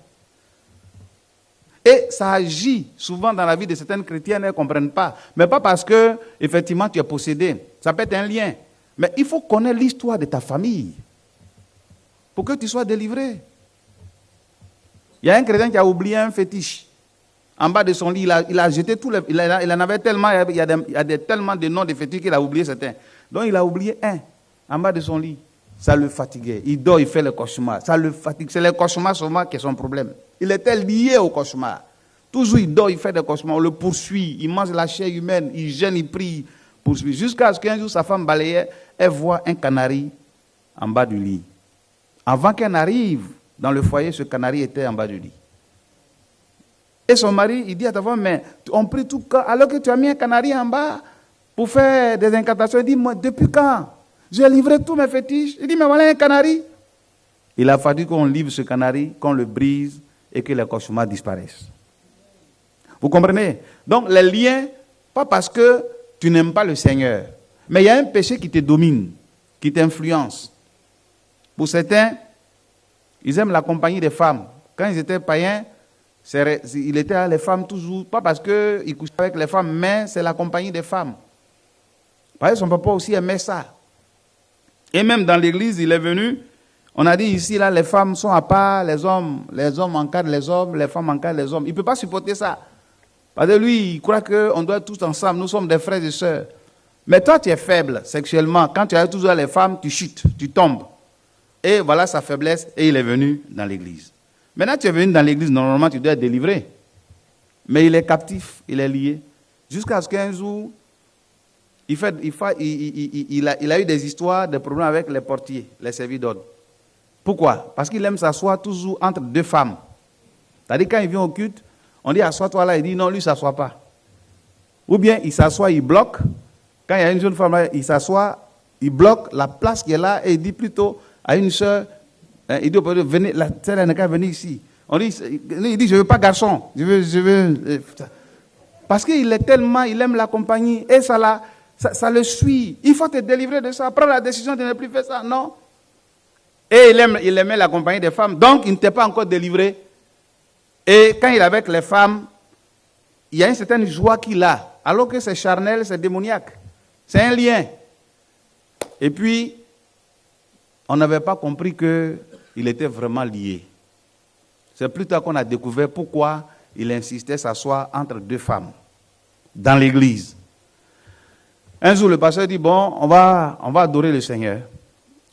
Et ça agit souvent dans la vie de certaines chrétiennes, elles ne comprennent pas. Mais pas parce que, effectivement, tu es possédé. Ça peut être un lien. Mais il faut connaître l'histoire de ta famille pour que tu sois délivré. Il y a un chrétien qui a oublié un fétiche. En bas de son lit, il a jeté tous les... Il en avait tellement, il y a tellement de noms de fétiches qu'il a oublié certains. Donc il a oublié un en bas de son lit. Ça le fatiguait. Il dort, il fait le cauchemar. Ça le fatigue. C'est le cauchemar seulement qui est son problème. Il était lié au cauchemar. Toujours il dort, il fait des cauchemars. On le poursuit. Il mange la chair humaine. Il gêne, il prie poursuit. Jusqu'à ce qu'un jour, sa femme balayait, elle voit un canari en bas du lit. Avant qu'elle n'arrive dans le foyer, ce canari était en bas du lit. Et son mari, il dit à ta femme, mais on prie tout quand, alors que tu as mis un canari en bas pour faire des incantations. Il dit, moi, depuis quand? J'ai livré tous mes fétiches. Il dit, mais voilà un canari. Il a fallu qu'on livre ce canari, qu'on le brise et que les cauchemars disparaissent. Vous comprenez? Donc les liens, pas parce que tu n'aimes pas le Seigneur, mais il y a un péché qui te domine, qui t'influence. Pour certains, ils aiment la compagnie des femmes. Quand ils étaient païens, il était à les femmes toujours, pas parce qu'ils couchaient avec les femmes, mais c'est la compagnie des femmes. Parce que son papa aussi aimait ça. Et même dans l'église, il est venu, on a dit ici, là, les femmes sont à part, les hommes encadrent les hommes, les femmes encadrent les hommes. Il ne peut pas supporter ça. Parce que lui, il croit qu'on doit être tous ensemble, nous sommes des frères et sœurs. Mais toi, tu es faible sexuellement. Quand tu as toujours les femmes, tu chutes, tu tombes. Et voilà sa faiblesse, et il est venu dans l'église. Maintenant, tu es venu dans l'église, normalement, tu dois être délivré. Mais il est captif, il est lié. Jusqu'à ce qu'un jour, il a eu des histoires, des problèmes avec les portiers, les serviteurs d'ordre. Pourquoi? Parce qu'il aime s'asseoir toujours entre deux femmes. C'est-à-dire, quand il vient au culte, on dit assois-toi là, il dit non, lui, il ne s'assoit pas. Ou bien il s'assoit, il bloque. Quand il y a une jeune femme là, il s'assoit, il bloque la place qui est là et il dit plutôt à une soeur, il dit venez, la sœur n'a qu'à venir ici. Il dit je ne veux pas garçon, je veux. Parce qu'il est tellement, il aime la compagnie et ça le suit. Il faut te délivrer de ça, prendre la décision de ne plus faire ça, non? Et il aimait la compagnie des femmes, donc il n'était pas encore délivré. Et quand il est avec les femmes, il y a une certaine joie qu'il a, alors que c'est charnel, c'est démoniaque. C'est un lien. Et puis, on n'avait pas compris qu'il était vraiment lié. C'est plus tard qu'on a découvert pourquoi il insistait s'asseoir entre deux femmes dans l'église. Un jour, le pasteur dit, bon, on va adorer le Seigneur.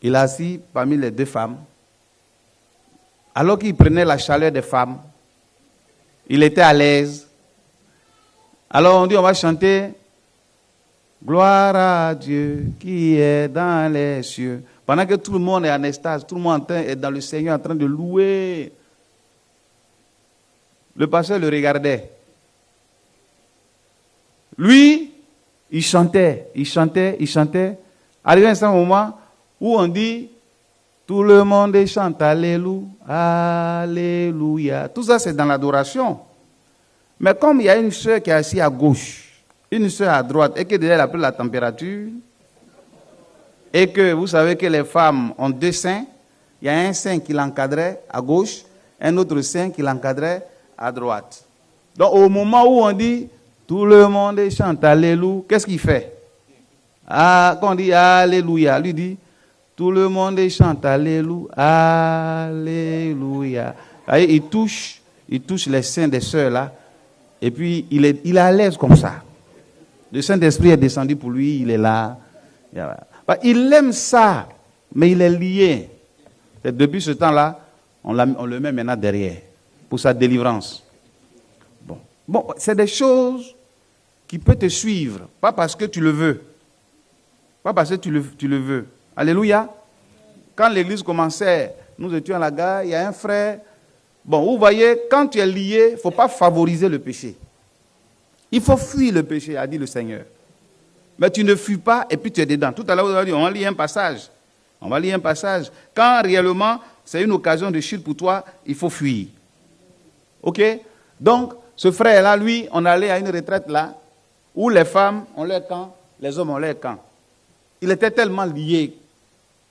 Il est assis parmi les deux femmes. Alors qu'il prenait la chaleur des femmes, il était à l'aise. Alors on dit, on va chanter gloire à Dieu qui est dans les cieux. Pendant que tout le monde est en extase, tout le monde est dans le Seigneur en train de louer. Le pasteur le regardait. Lui, il chantait. Arrivé à un certain moment où on dit tout le monde chante Alléluia, Alléluia. Tout ça, c'est dans l'adoration. Mais comme il y a une soeur qui est assise à gauche, une soeur à droite, et que déjà elle a pris la température, et que vous savez que les femmes ont deux seins, il y a un sein qui l'encadrait à gauche, un autre sein qui l'encadrait à droite. Donc au moment où on dit tout le monde chante Alléluia, qu'est-ce qu'il fait? Quand on dit Alléluia, lui dit tout le monde chante Alléluia, Alléluia. Il touche les seins des sœurs là, et puis il est à l'aise comme ça. Le Saint-Esprit est descendu pour lui, il est là. Il aime ça, mais il est lié. Et depuis ce temps-là, on le met maintenant derrière, pour sa délivrance. Bon, c'est des choses qui peuvent te suivre, pas parce que tu le veux. Pas parce que tu le veux. Alléluia. Quand l'église commençait, nous étions à la gare, il y a un frère. Bon, vous voyez, quand tu es lié, il ne faut pas favoriser le péché. Il faut fuir le péché, a dit le Seigneur. Mais tu ne fuis pas et puis tu es dedans. Tout à l'heure, on va lire un passage. Quand réellement, c'est une occasion de chute pour toi, il faut fuir. Ok? Donc, ce frère-là, lui, on allait à une retraite là, où les femmes ont leur camp, les hommes ont leur camp. Il était tellement lié.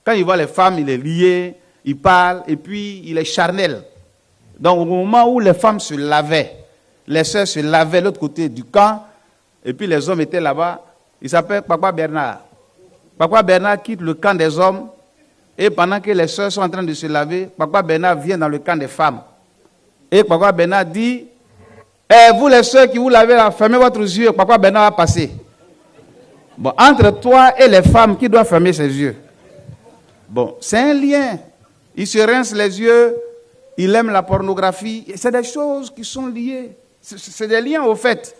Quand il voit les femmes, il est lié, il parle, et puis il est charnel. Donc au moment où les femmes se lavaient, les sœurs se lavaient de l'autre côté du camp, et puis les hommes étaient là-bas, il s'appelle Papa Bernard. Papa Bernard quitte le camp des hommes, et pendant que les sœurs sont en train de se laver, Papa Bernard vient dans le camp des femmes. Et Papa Bernard dit, vous les sœurs qui vous lavez là, fermez votre yeux, Papa Bernard va passer. Bon, entre toi et les femmes, qui doit fermer ses yeux? Bon, c'est un lien. Il se rince les yeux, il aime la pornographie. C'est des choses qui sont liées. C'est des liens au fait.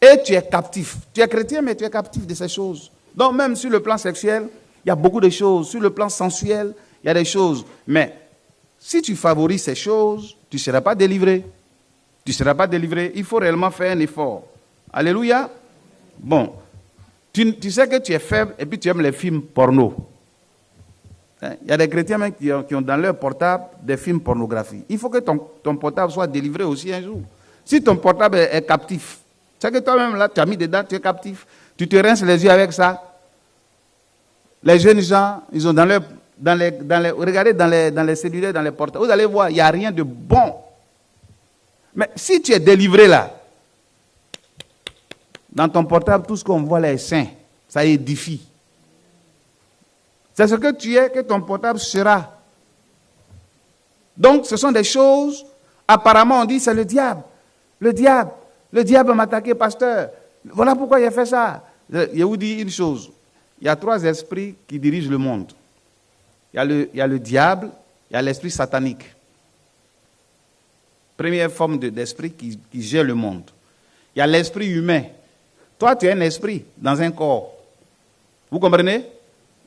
Et tu es captif. Tu es chrétien, mais tu es captif de ces choses. Donc même sur le plan sexuel, il y a beaucoup de choses. Sur le plan sensuel, il y a des choses. Mais si tu favorises ces choses, tu ne seras pas délivré. Tu ne seras pas délivré. Il faut réellement faire un effort. Alléluia. Bon, tu sais que tu es faible et puis tu aimes les films porno. Il y a des chrétiens même qui ont dans leur portable des films pornographiques. Il faut que ton portable soit délivré aussi un jour. Si ton portable est captif, c'est que toi-même là, tu as mis dedans, tu es captif. Tu te rinces les yeux avec ça. Les jeunes gens, ils ont regardez dans les cellulaires, dans les portables. Vous allez voir, il n'y a rien de bon. Mais si tu es délivré là, dans ton portable, tout ce qu'on voit là est sain. Ça édifie. C'est ce que tu es que ton portable sera. Donc, ce sont des choses, apparemment, on dit, c'est le diable. Le diable m'a attaqué, pasteur. Voilà pourquoi il a fait ça. Je vous dis une chose. Il y a 3 esprits qui dirigent le monde. Il y a le diable, il y a l'esprit satanique. Première forme d'esprit qui gère le monde. Il y a l'esprit humain. Toi, tu es un esprit dans un corps. Vous comprenez?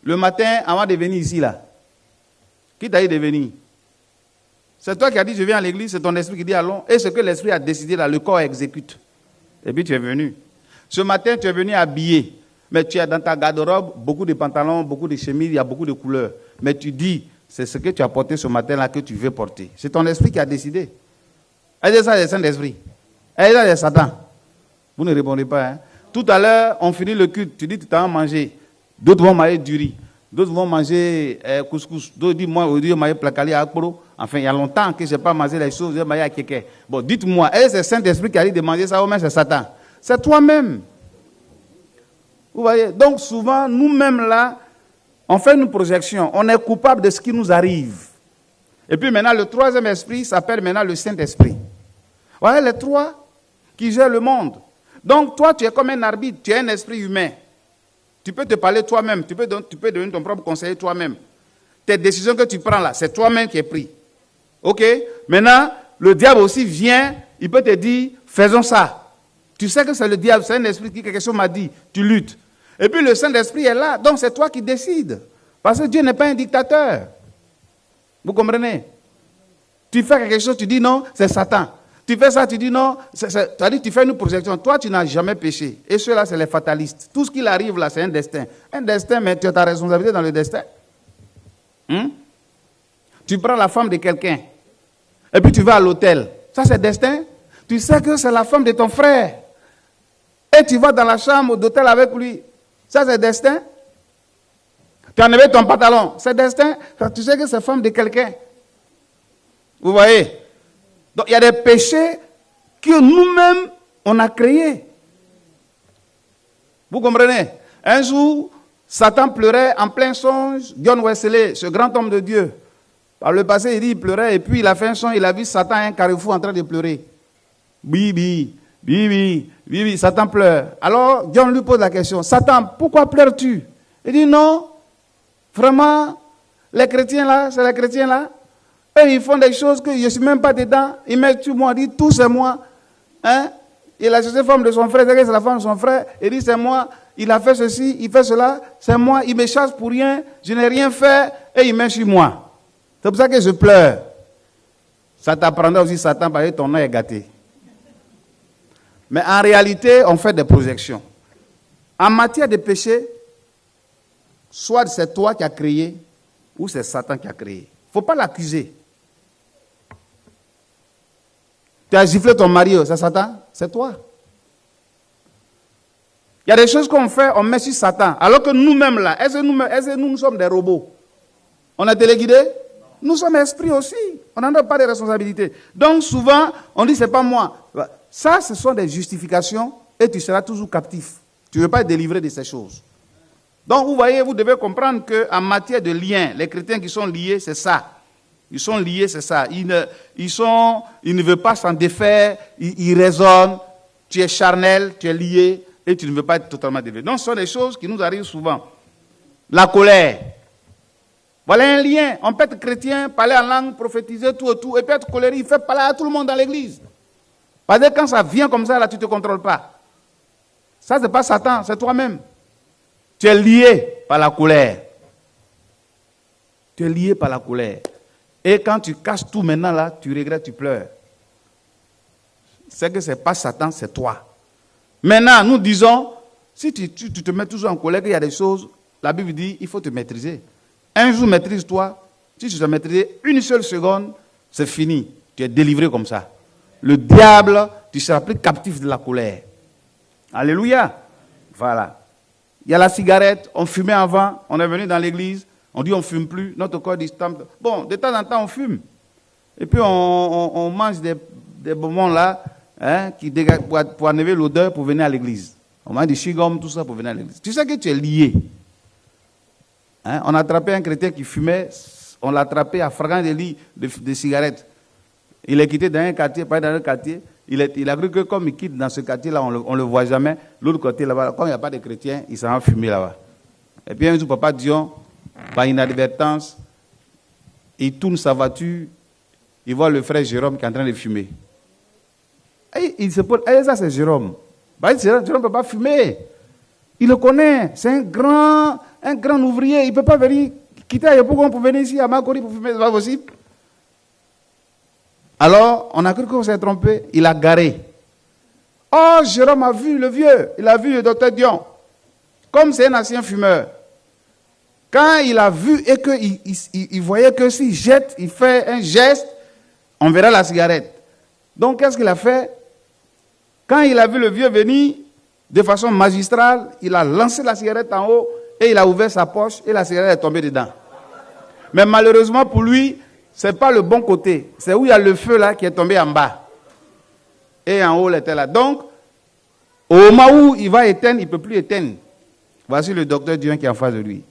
Le matin, avant de venir ici, là, qui t'a dit de venir? C'est toi qui as dit, je viens à l'église, c'est ton esprit qui dit allons. Et ce que l'esprit a décidé, là, le corps exécute. Et puis tu es venu. Ce matin, tu es venu habillé. Mais tu as dans ta garde-robe beaucoup de pantalons, beaucoup de chemises, il y a beaucoup de couleurs. Mais tu dis, c'est ce que tu as porté ce matin-là que tu veux porter. C'est ton esprit qui a décidé. Est-ce ça, c'est Saint-Esprit? Est-ce ça, c'est Satan? Vous ne répondez pas. Hein? Tout à l'heure, on finit le culte. Tu dis, tu t'as mangé. D'autres vont manger du riz. D'autres vont manger couscous. D'autres disent, moi, aujourd'hui, je mange placali à Akporo. Enfin, il y a longtemps que je n'ai pas mangé les choses, je mange à Kéké. Bon, dites-moi, est-ce que c'est Saint-Esprit qui a dit de manger ça ou même c'est Satan? C'est toi-même. Vous voyez? Donc, souvent, nous-mêmes là, on fait une projection. On est coupable de ce qui nous arrive. Et puis maintenant, le 3e esprit s'appelle maintenant le Saint-Esprit. Vous voyez, les 3 qui gèrent le monde. Donc, toi, tu es comme un arbitre, tu es un esprit humain. Tu peux te parler toi-même, tu peux devenir ton propre conseiller toi-même. Tes décisions que tu prends là, c'est toi-même qui es pris. Ok? Maintenant, le diable aussi vient, il peut te dire, faisons ça. Tu sais que c'est le diable, c'est un esprit qui quelque chose m'a dit, tu luttes. Et puis le Saint-Esprit est là, donc c'est toi qui décides. Parce que Dieu n'est pas un dictateur. Vous comprenez? Tu fais quelque chose, tu dis non, c'est Satan. Tu fais ça, tu dis non, tu fais une projection. Toi, tu n'as jamais péché. Et ceux-là, c'est les fatalistes. Tout ce qui arrive là, c'est un destin. Un destin, mais tu as ta responsabilité dans le destin. Tu prends la femme de quelqu'un. Et puis tu vas à l'hôtel. Ça, c'est destin. Tu sais que c'est la femme de ton frère. Et tu vas dans la chambre d'hôtel avec lui. Ça, c'est destin. Tu as enlevé ton pantalon. C'est destin. Tu sais que c'est la femme de quelqu'un. Vous voyez? Donc, il y a des péchés que nous-mêmes, on a créés. Vous comprenez? Un jour, Satan pleurait en plein songe. John Wesley, ce grand homme de Dieu. Par le passé, il dit, il pleurait, et puis il a fait un songe, il a vu Satan à un carrefour en train de pleurer. Bibi, bibi, bibi, Satan pleure. Alors, John lui pose la question, Satan, pourquoi pleures-tu? Il dit, non, vraiment, les chrétiens là, c'est les chrétiens là. Eux, ils font des choses que je ne suis même pas dedans. Ils mettent sur moi, ils disent, tout c'est moi. Hein? Il a cherché la femme de son frère, c'est la femme de son frère. Il dit, c'est moi. Il a fait ceci, il fait cela, c'est moi. Il me chasse pour rien, je n'ai rien fait, et il met sur moi. C'est pour ça que je pleure. Ça t'apprendra aussi, Satan, parce que ton nom est gâté. Mais en réalité, on fait des projections. En matière de péché, soit c'est toi qui as créé, ou c'est Satan qui a créé. Il ne faut pas l'accuser. Tu as giflé ton mari, c'est Satan? C'est toi. Il y a des choses qu'on fait, on met sur Satan. Alors que nous-mêmes là, est-ce que nous sommes des robots? On est téléguidés? Nous sommes esprits aussi. On n'en a pas de responsabilité. Donc souvent, on dit c'est pas moi. Ça, ce sont des justifications et tu seras toujours captif. Tu ne veux pas être délivré de ces choses. Donc vous voyez, vous devez comprendre qu'en matière de liens, les chrétiens qui sont liés, c'est ça. Ils sont liés, c'est ça. Ils ne veulent pas s'en défaire, ils raisonnent. Tu es charnel, tu es lié et tu ne veux pas être totalement délivré. Donc ce sont des choses qui nous arrivent souvent. La colère. Voilà un lien. On peut être chrétien, parler en langue, prophétiser, tout, et puis être colérique, il fait parler à tout le monde dans l'église. Parce que quand ça vient comme ça, là, tu ne te contrôles pas. Ça, ce n'est pas Satan, c'est toi-même. Tu es lié par la colère. Tu es lié par la colère. Et quand tu casses tout maintenant là, tu regrettes, tu pleures. C'est que ce n'est pas Satan, c'est toi. Maintenant, nous disons, si tu te mets toujours en colère, il y a des choses, la Bible dit, il faut te maîtriser. Un jour, maîtrise-toi. Si tu te maîtrises une seule seconde, c'est fini. Tu es délivré comme ça. Le diable, tu seras plus captif de la colère. Alléluia. Voilà. Il y a la cigarette, on fumait avant, on est venu dans l'église, on dit on ne fume plus, notre corps dit bon, de temps en temps on fume. Et puis on mange des bonbons là, qui pour enlever l'odeur pour venir à l'église. On mange du chewing-gum, tout ça pour venir à l'église. Tu sais que tu es lié. On a attrapé un chrétien qui fumait, on l'a attrapé à fragant de cigarettes. Il est quitté dans un quartier, pas dans un quartier. Il a cru que comme il quitte dans ce quartier-là, on ne le voit jamais. L'autre côté là-bas, comme il n'y a pas de chrétiens, il s'en va fumer là-bas. Et puis un jour, Papa Dion, par inadvertance, il tourne sa voiture, il voit le frère Jérôme qui est en train de fumer. Et il se pose, ça c'est Jérôme. Jérôme ne peut pas fumer. Il le connaît, c'est un grand ouvrier, il ne peut pas venir quitter à Yopougon pour venir ici à Makori pour fumer, c'est pas possible. Alors, on a cru qu'on s'est trompé, il a garé. Oh, Jérôme a vu le vieux, il a vu le docteur Dion. Comme c'est un ancien fumeur. Quand il a vu et qu'il voyait que s'il jette, il fait un geste, on verra la cigarette. Donc, qu'est-ce qu'il a fait? Quand il a vu le vieux venir, de façon magistrale, il a lancé la cigarette en haut et il a ouvert sa poche et la cigarette est tombée dedans. Mais malheureusement pour lui, ce n'est pas le bon côté. C'est où il y a le feu là qui est tombé en bas. Et en haut, il était là. Donc, au moment où il va éteindre, il ne peut plus éteindre. Voici le docteur Dieu qui est en face de lui.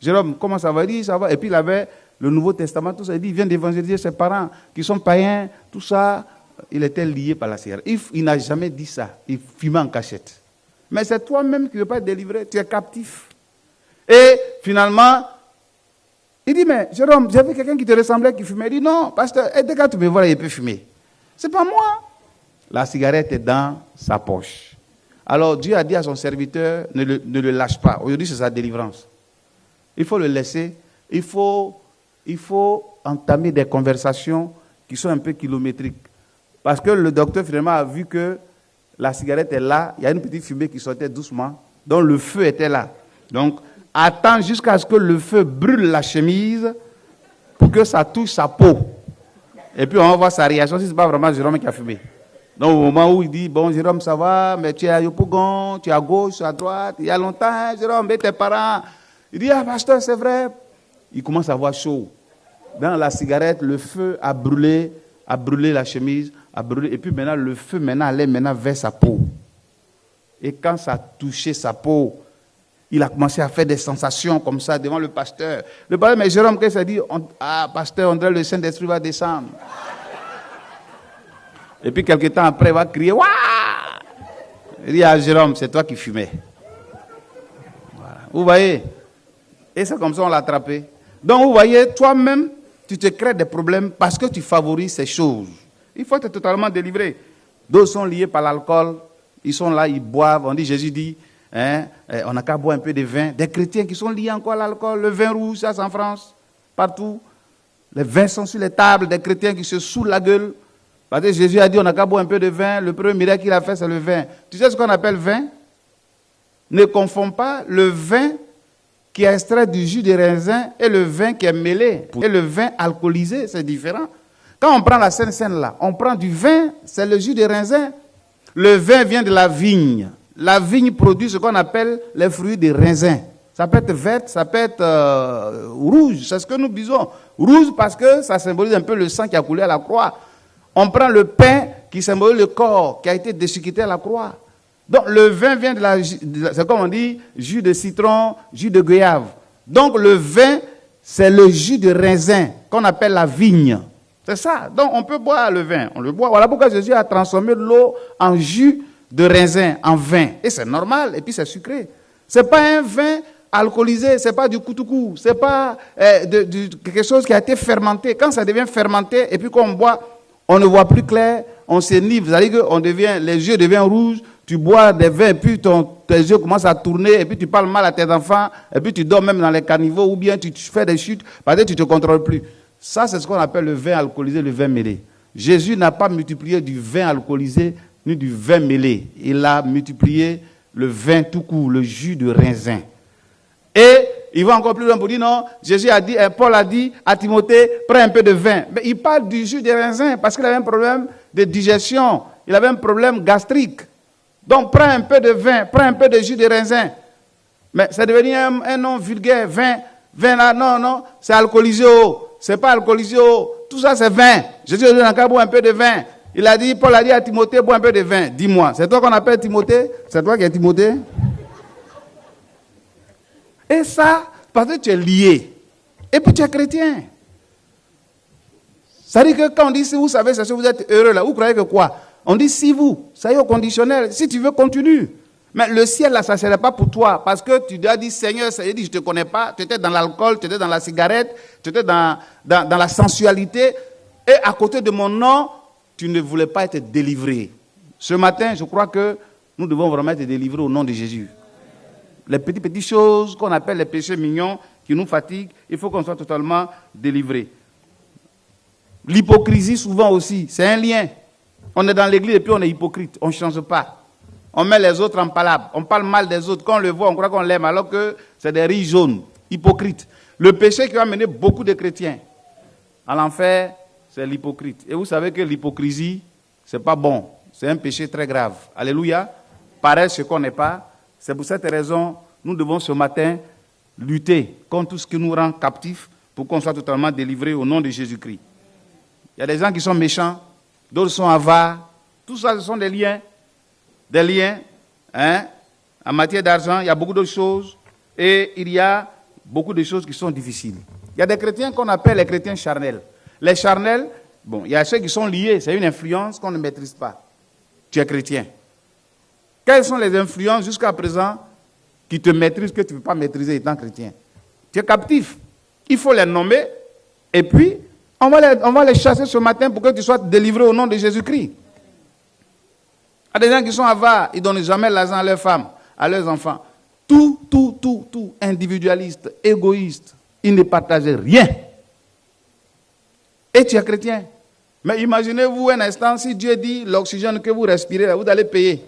Jérôme, comment ça va? Il dit, ça va. Et puis il avait le Nouveau Testament, tout ça. Il dit, il vient d'évangéliser ses parents qui sont païens, tout ça. Il était lié par la cigarette. Il n'a jamais dit ça. Il fumait en cachette. Mais c'est toi-même qui ne veux pas être délivré. Tu es captif. Et finalement, il dit, mais Jérôme, j'avais quelqu'un qui te ressemblait qui fumait. Il dit, non, pasteur, dès que tu me vois, il peut fumer. C'est pas moi. La cigarette est dans sa poche. Alors Dieu a dit à son serviteur, ne le lâche pas. Aujourd'hui, c'est sa délivrance. Il faut le laisser. Il faut entamer des conversations qui sont un peu kilométriques. Parce que le docteur finalement a vu que la cigarette est là, il y a une petite fumée qui sortait doucement, donc le feu était là. Donc, attends jusqu'à ce que le feu brûle la chemise pour que ça touche sa peau. Et puis on va voir sa réaction si ce n'est pas vraiment Jérôme qui a fumé. Donc au moment où il dit, bon Jérôme ça va, mais tu es à Yopougon, tu es à gauche, à droite, il y a longtemps, hein, Jérôme, mais tes parents. Il dit, ah pasteur, c'est vrai. Il commence à avoir chaud. Dans la cigarette, le feu a brûlé la chemise, a brûlé, et puis maintenant le feu allait vers sa peau. Et quand ça a touché sa peau, il a commencé à faire des sensations comme ça devant le pasteur. Le pasteur, mais Jérôme, qu'est-ce qu'il dit? Pasteur, on dirait le Saint-Esprit va descendre. Et puis quelques temps après, il va crier, waouh! Il dit, ah Jérôme, c'est toi qui fumais. Voilà. Vous voyez? Et c'est comme ça qu'on l'a attrapé. Donc vous voyez, toi-même, tu te crées des problèmes parce que tu favorises ces choses. Il faut être totalement délivré. D'autres sont liés par l'alcool. Ils sont là, ils boivent. On dit, Jésus dit, on n'a qu'à boire un peu de vin. Des chrétiens qui sont liés encore à l'alcool. Le vin rouge, ça c'est en France, partout. Les vins sont sur les tables. Des chrétiens qui se saoulent la gueule. Parce que Jésus a dit, on n'a qu'à boire un peu de vin. Le premier miracle qu'il a fait, c'est le vin. Tu sais ce qu'on appelle vin? Ne confonds pas le vin qui est extrait du jus de raisin et le vin qui est mêlé. Et le vin alcoolisé, c'est différent. Quand on prend la Sainte-Seine là, on prend du vin, c'est le jus de raisin. Le vin vient de la vigne. La vigne produit ce qu'on appelle les fruits de raisin. Ça peut être vert, ça peut être rouge, c'est ce que nous disons. Rouge parce que ça symbolise un peu le sang qui a coulé à la croix. On prend le pain qui symbolise le corps qui a été déchiqueté à la croix. Donc le vin vient c'est comme on dit, jus de citron, jus de goyave. Donc le vin, c'est le jus de raisin qu'on appelle la vigne. C'est ça. Donc on peut boire le vin. On le boit. Voilà pourquoi Jésus a transformé l'eau en jus de raisin, en vin. Et c'est normal. Et puis c'est sucré. C'est pas un vin alcoolisé. C'est pas du koutoukou. C'est pas quelque chose qui a été fermenté. Quand ça devient fermenté et puis qu'on boit, on ne voit plus clair. On s'enivre. C'est-à-dire que les yeux deviennent rouges. tu bois des vins, et puis tes yeux commencent à tourner, et puis tu parles mal à tes enfants, et puis tu dors même dans les caniveaux, ou bien tu fais des chutes, parce que tu ne te contrôles plus. Ça, c'est ce qu'on appelle le vin alcoolisé, le vin mêlé. Jésus n'a pas multiplié du vin alcoolisé, ni du vin mêlé. Il a multiplié le vin tout court, le jus de raisin. Et il va encore plus loin pour dire non, Paul a dit à Timothée, prends un peu de vin. Mais il parle du jus de raisin parce qu'il avait un problème de digestion, il avait un problème gastrique. Donc prends un peu de vin, prends un peu de jus de raisin. Mais c'est devenu un nom vulgaire, vin là, non, c'est alcoolisé, c'est pas alcoolisé, tout ça c'est vin. Jésus a dit encore bois un peu de vin. Paul a dit à Timothée, bois un peu de vin. Dis-moi, c'est toi qu'on appelle Timothée? C'est toi qui es Timothée? Et ça, parce que tu es lié. Et puis tu es chrétien. Ça dit que quand on dit si vous savez, c'est que vous êtes heureux là. Vous croyez que quoi? On dit si vous. Ça y est au conditionnel. Si tu veux, continue. Mais le ciel là, ça ne serait pas pour toi. Parce que tu dois dire, Seigneur, ça dit, je ne te connais pas. Tu étais dans l'alcool, tu étais dans la cigarette, tu étais dans la sensualité. Et à côté de mon nom, tu ne voulais pas être délivré. Ce matin, je crois que nous devons vraiment être délivrés au nom de Jésus. Les petites choses qu'on appelle les péchés mignons qui nous fatiguent, il faut qu'on soit totalement délivré. L'hypocrisie souvent aussi, c'est un lien. On est dans l'église et puis on est hypocrite, on ne change pas. On met les autres en palabre, on parle mal des autres. Quand on le voit, on croit qu'on l'aime alors que c'est des riz jaunes, hypocrites. Le péché qui va mener beaucoup de chrétiens à l'enfer, c'est l'hypocrite. Et vous savez que l'hypocrisie, c'est pas bon. C'est un péché très grave. Alléluia. Paraître ce qu'on n'est pas. C'est pour cette raison, nous devons ce matin lutter contre tout ce qui nous rend captifs pour qu'on soit totalement délivrés au nom de Jésus-Christ. Il y a des gens qui sont méchants, d'autres sont avares. Tout ça, ce sont des liens. Des liens. En matière d'argent, il y a beaucoup de choses. Et il y a beaucoup de choses qui sont difficiles. Il y a des chrétiens qu'on appelle les chrétiens charnels. Les charnels, il y a ceux qui sont liés. C'est une influence qu'on ne maîtrise pas. Tu es chrétien. Quelles sont les influences jusqu'à présent qui te maîtrisent que tu ne peux pas maîtriser étant chrétien? Tu es captif. Il faut les nommer et puis on va les chasser ce matin pour que tu sois délivré au nom de Jésus-Christ. Il y a des gens qui sont avares, ils ne donnent jamais l'argent à leurs femmes, à leurs enfants. Tout, individualiste, égoïste. Ils ne partagent rien. Et tu es chrétien. Mais imaginez-vous un instant, si Dieu dit l'oxygène que vous respirez, vous allez payer.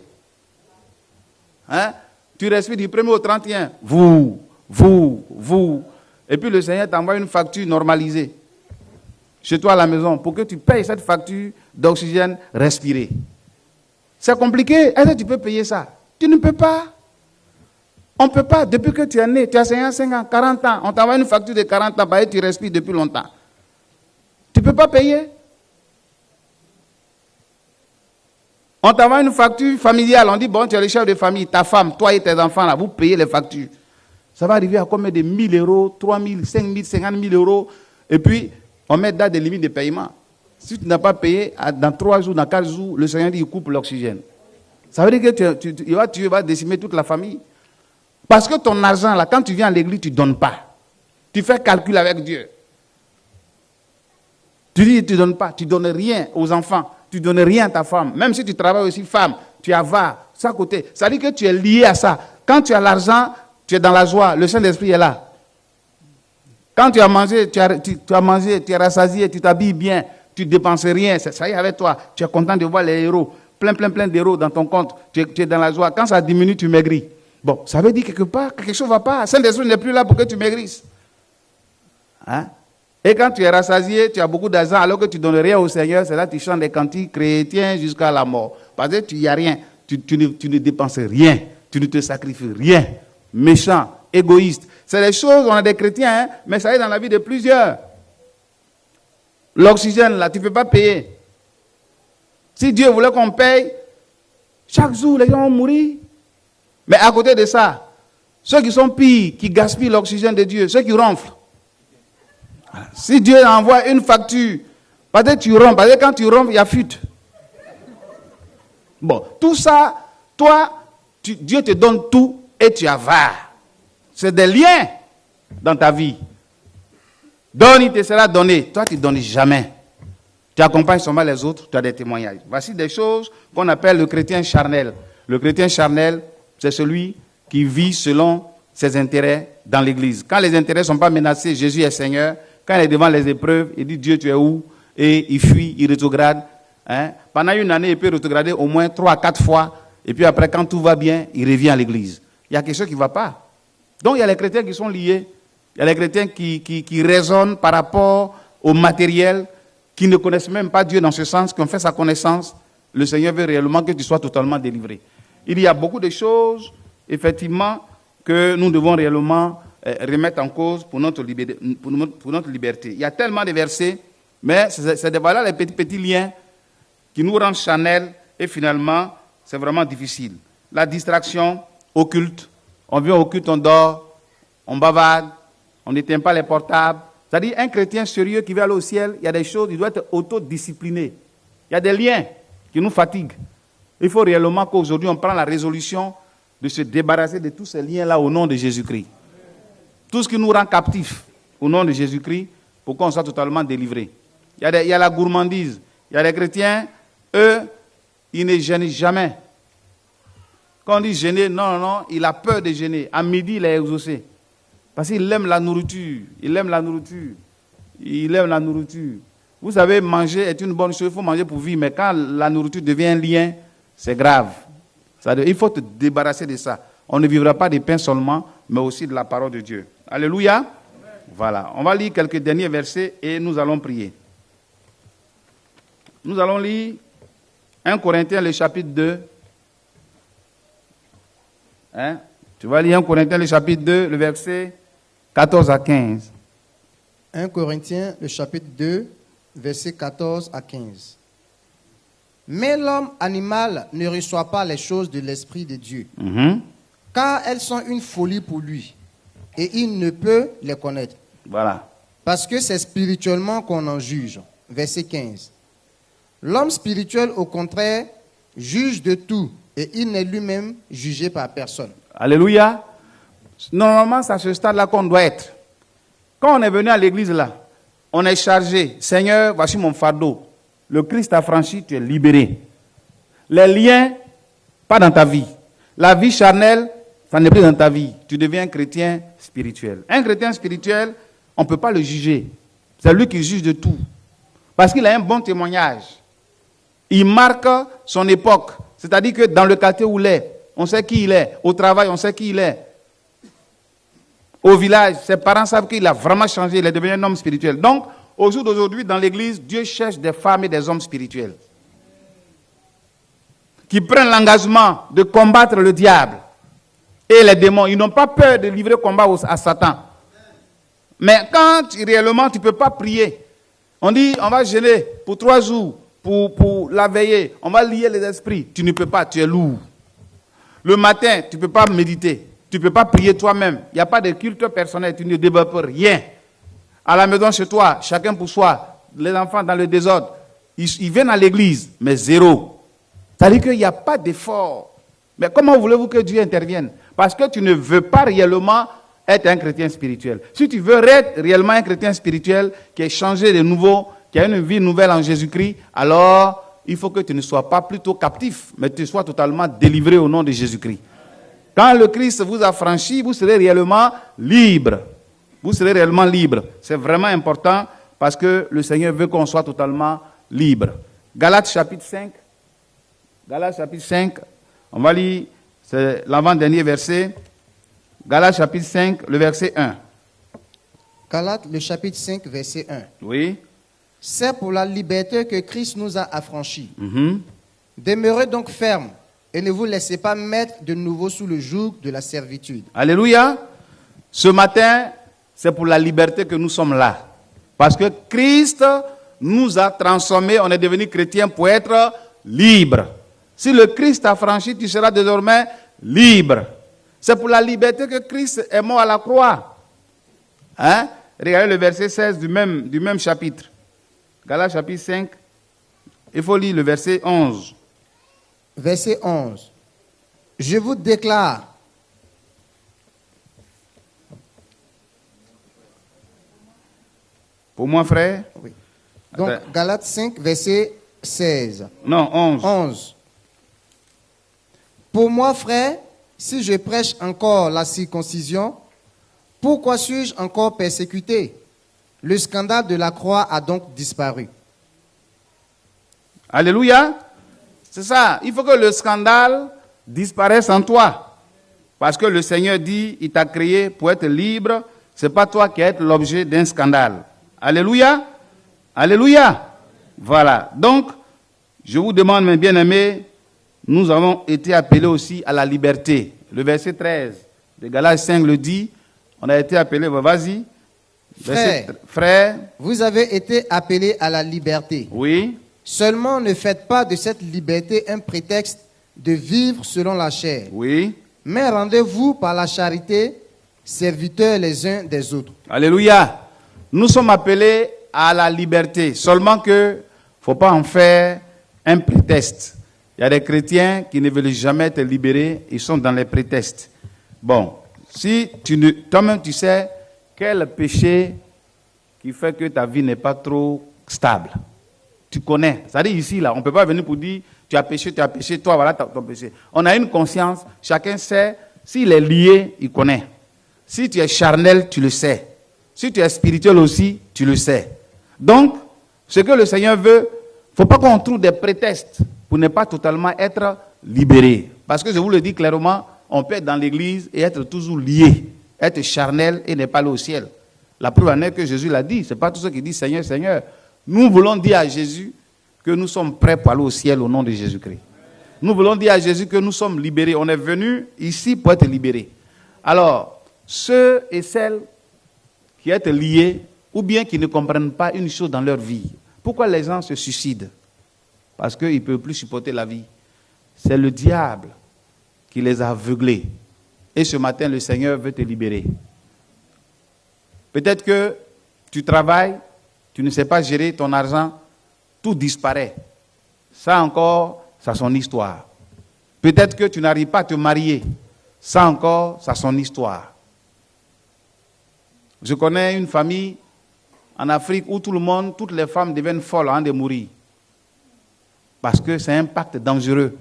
Tu respires du 1er au 31. Vous. Et puis le Seigneur t'envoie une facture normalisée chez toi à la maison pour que tu payes cette facture d'oxygène respiré. C'est compliqué. Est-ce que tu peux payer ça? Tu ne peux pas. On ne peut pas. Depuis que tu es né, tu as 55 ans, 40 ans, on t'envoie une facture de 40 ans parce que tu respires depuis longtemps. Tu ne peux pas payer. On t'envoie une facture familiale. On dit, bon, tu es le chef de famille, ta femme, toi et tes enfants, là, vous payez les factures. Ça va arriver à combien de 1 000 euros, 3 000, 5 000, 50 000 euros. Et puis, on met date de limite de paiement. Si tu n'as pas payé, dans 3 jours, dans 4 jours, le Seigneur dit, il coupe l'oxygène. Ça veut dire que tu vas décimer toute la famille. Parce que ton argent, là, quand tu viens à l'église, tu ne donnes pas. Tu fais calcul avec Dieu. Tu dis, tu ne donnes pas, tu ne donnes rien aux enfants. Tu ne donnes rien à ta femme. Même si tu travailles aussi femme, tu es avare, ça à côté. Ça veut dire que tu es lié à ça. Quand tu as l'argent, tu es dans la joie. Le Saint-Esprit est là. Quand tu as mangé, tu es rassasié, tu t'habilles bien, tu ne dépenses rien. Ça y est avec toi. Tu es content de voir les héros. Plein d'héros dans ton compte. Tu es dans la joie. Quand ça diminue, tu maigris. Bon, ça veut dire quelque part que quelque chose ne va pas. Saint-Esprit n'est plus là pour que tu maigrisses. Et quand tu es rassasié, tu as beaucoup d'argent, alors que tu ne donnes rien au Seigneur, c'est là que tu chantes des cantiques chrétiens jusqu'à la mort. Parce que tu n'y as rien, tu ne dépenses rien, tu ne te sacrifies rien. Méchant, égoïste. C'est des choses, on a des chrétiens, mais ça est dans la vie de plusieurs. L'oxygène, là, tu ne peux pas payer. Si Dieu voulait qu'on paye, chaque jour, les gens vont mourir. Mais à côté de ça, ceux qui sont pires, qui gaspillent l'oxygène de Dieu, ceux qui ronflent, si Dieu envoie une facture, peut-être tu ronfles, parce que quand tu ronfles, il y a fuite. Bon, tout ça, toi, Dieu te donne tout et tu avares. C'est des liens dans ta vie. Donne, il te sera donné. Toi, tu ne donnes jamais. Tu accompagnes seulement les autres, tu as des témoignages. Voici des choses qu'on appelle le chrétien charnel. Le chrétien charnel, c'est celui qui vit selon ses intérêts dans l'église. Quand les intérêts ne sont pas menacés, Jésus est Seigneur. Quand il est devant les épreuves, il dit Dieu, tu es où? Et il fuit, il rétrograde. Hein? Pendant une année, il peut rétrograder au moins 3 à 4 fois. Et puis après, quand tout va bien, il revient à l'église. Il y a quelque chose qui ne va pas. Donc il y a les chrétiens qui sont liés. Il y a les chrétiens qui raisonnent par rapport au matériel, qui ne connaissent même pas Dieu dans ce sens, qui ont fait sa connaissance. Le Seigneur veut réellement que tu sois totalement délivré. Il y a beaucoup de choses, effectivement, que nous devons réellement remettre en cause pour notre liberté. Il y a tellement de versets, mais c'est voilà les petits liens qui nous rendent charnels et finalement, c'est vraiment difficile. La distraction au culte. On vient au culte, on dort, on bavarde, on n'éteint pas les portables. C'est-à-dire, un chrétien sérieux qui veut aller au ciel, il y a des choses, il doit être autodiscipliné. Il y a des liens qui nous fatiguent. Il faut réellement qu'aujourd'hui, on prenne la résolution de se débarrasser de tous ces liens-là au nom de Jésus-Christ. Tout ce qui nous rend captifs au nom de Jésus-Christ, pour qu'on soit totalement délivrés. Il y a la gourmandise. Il y a les chrétiens, eux, ils ne jeûnent jamais. Quand on dit jeûner, non, il a peur de jeûner. À midi, il est exaucé. Parce qu'il aime la nourriture. Il aime la nourriture. Vous savez, manger est une bonne chose. Il faut manger pour vivre. Mais quand la nourriture devient un lien, c'est grave. Il faut te débarrasser de ça. On ne vivra pas de pain seulement, mais aussi de la parole de Dieu. Alléluia. Amen. Voilà. On va lire quelques derniers versets et nous allons prier. Nous allons lire 1 Corinthiens, le chapitre 2. Hein? Tu vas lire 1 Corinthiens, le chapitre 2, le verset 14 à 15. 1 Corinthiens, le chapitre 2, verset 14 à 15. Mais l'homme animal ne reçoit pas les choses de l'Esprit de Dieu, car elles sont une folie pour lui, et il ne peut les connaître. Voilà. Parce que c'est spirituellement qu'on en juge. Verset 15. L'homme spirituel, au contraire, juge de tout, et il n'est lui-même jugé par personne. Alléluia. Normalement, c'est à ce stade-là qu'on doit être. Quand on est venu à l'église là, on est chargé. Seigneur, voici mon fardeau. Le Christ a franchi, tu es libéré. Les liens, pas dans ta vie. La vie charnelle, ça n'est plus dans ta vie. Tu deviens un chrétien spirituel. Un chrétien spirituel, on ne peut pas le juger. C'est lui qui juge de tout. Parce qu'il a un bon témoignage. Il marque son époque. C'est-à-dire que dans le quartier où il est, on sait qui il est. Au travail, on sait qui il est. Au village, ses parents savent qu'il a vraiment changé. Il est devenu un homme spirituel. Donc, au jour d'aujourd'hui, dans l'église, Dieu cherche des femmes et des hommes spirituels qui prennent l'engagement de combattre le diable et les démons. Ils n'ont pas peur de livrer combat à Satan. Mais quand réellement tu ne peux pas prier, on dit on va jeûner pour 3 jours pour la veillée, on va lier les esprits. Tu ne peux pas, tu es lourd. Le matin, tu ne peux pas méditer, tu ne peux pas prier toi-même. Il n'y a pas de culte personnel, tu ne développes rien. À la maison chez toi, chacun pour soi, les enfants dans le désordre, ils viennent à l'église, mais zéro. C'est-à-dire qu'il n'y a pas d'effort. Mais comment voulez-vous que Dieu intervienne? Parce que tu ne veux pas réellement être un chrétien spirituel. Si tu veux être réellement un chrétien spirituel qui est changé de nouveau, qui a une vie nouvelle en Jésus-Christ, alors il faut que tu ne sois pas plutôt captif, mais que tu sois totalement délivré au nom de Jésus-Christ. Quand le Christ vous a franchi, vous serez réellement libre. Vous serez réellement libre. C'est vraiment important parce que le Seigneur veut qu'on soit totalement libre. Galates chapitre 5. Galates chapitre 5. On va lire, c'est l'avant-dernier verset. Galates chapitre 5, le verset 1. Galates, le chapitre 5, verset 1. Oui. C'est pour la liberté que Christ nous a affranchis. Demeurez donc fermes et ne vous laissez pas mettre de nouveau sous le joug de la servitude. Alléluia. Ce matin, c'est pour la liberté que nous sommes là. Parce que Christ nous a transformés, on est devenu chrétien pour être libre. Si le Christ t'a franchi, tu seras désormais libre. C'est pour la liberté que Christ est mort à la croix. Hein? Regardez le verset 16 du même chapitre. Galates chapitre 5. Il faut lire le verset 11. Verset 11. Je vous déclare. Pour moi, frère. Oui. Donc, Galates 5, verset 16. Non, 11. 11. Pour moi, frère, si je prêche encore la circoncision, pourquoi suis-je encore persécuté? Le scandale de la croix a donc disparu. Alléluia. C'est ça. Il faut que le scandale disparaisse en toi. Parce que le Seigneur dit, il t'a créé pour être libre. Ce n'est pas toi qui es l'objet d'un scandale. Alléluia. Alléluia. Voilà. Donc, je vous demande, mes bien-aimés, nous avons été appelés aussi à la liberté. Le verset 13 de Galates 5 le dit. On a été appelés, vas-y. Frère, vous avez été appelés à la liberté. Oui. Seulement ne faites pas de cette liberté un prétexte de vivre selon la chair. Oui. Mais rendez-vous par la charité, serviteurs les uns des autres. Alléluia. Nous sommes appelés à la liberté. Seulement que il ne faut pas en faire un prétexte. Il y a des chrétiens qui ne veulent jamais te libérer. Ils sont dans les prétextes. Bon, si toi-même tu sais quel péché qui fait que ta vie n'est pas trop stable. Tu connais. C'est-à-dire ici, là, on ne peut pas venir pour dire tu as péché, toi, voilà ton péché. On a une conscience, chacun sait, s'il est lié, il connaît. Si tu es charnel, tu le sais. Si tu es spirituel aussi, tu le sais. Donc, ce que le Seigneur veut, il ne faut pas qu'on trouve des prétextes pour ne pas totalement être libéré. Parce que je vous le dis clairement, on peut être dans l'église et être toujours lié, être charnel et ne pas aller au ciel. La preuve en est que Jésus l'a dit. Ce n'est pas tous ceux qui disent Seigneur, Seigneur. Nous voulons dire à Jésus que nous sommes prêts pour aller au ciel au nom de Jésus-Christ. Nous voulons dire à Jésus que nous sommes libérés. On est venus ici pour être libérés. Alors, ceux et celles qui sont liés ou bien qui ne comprennent pas une chose dans leur vie, pourquoi les gens se suicident? Parce qu'ils ne peuvent plus supporter la vie. C'est le diable qui les a aveuglés. Et ce matin, le Seigneur veut te libérer. Peut-être que tu travailles, tu ne sais pas gérer ton argent, tout disparaît. Ça encore, ça a son histoire. Peut-être que tu n'arrives pas à te marier. Ça encore, ça a son histoire. Je connais une famille en Afrique où tout le monde, toutes les femmes deviennent folles avant de mourir. Parce que c'est un pacte dangereux.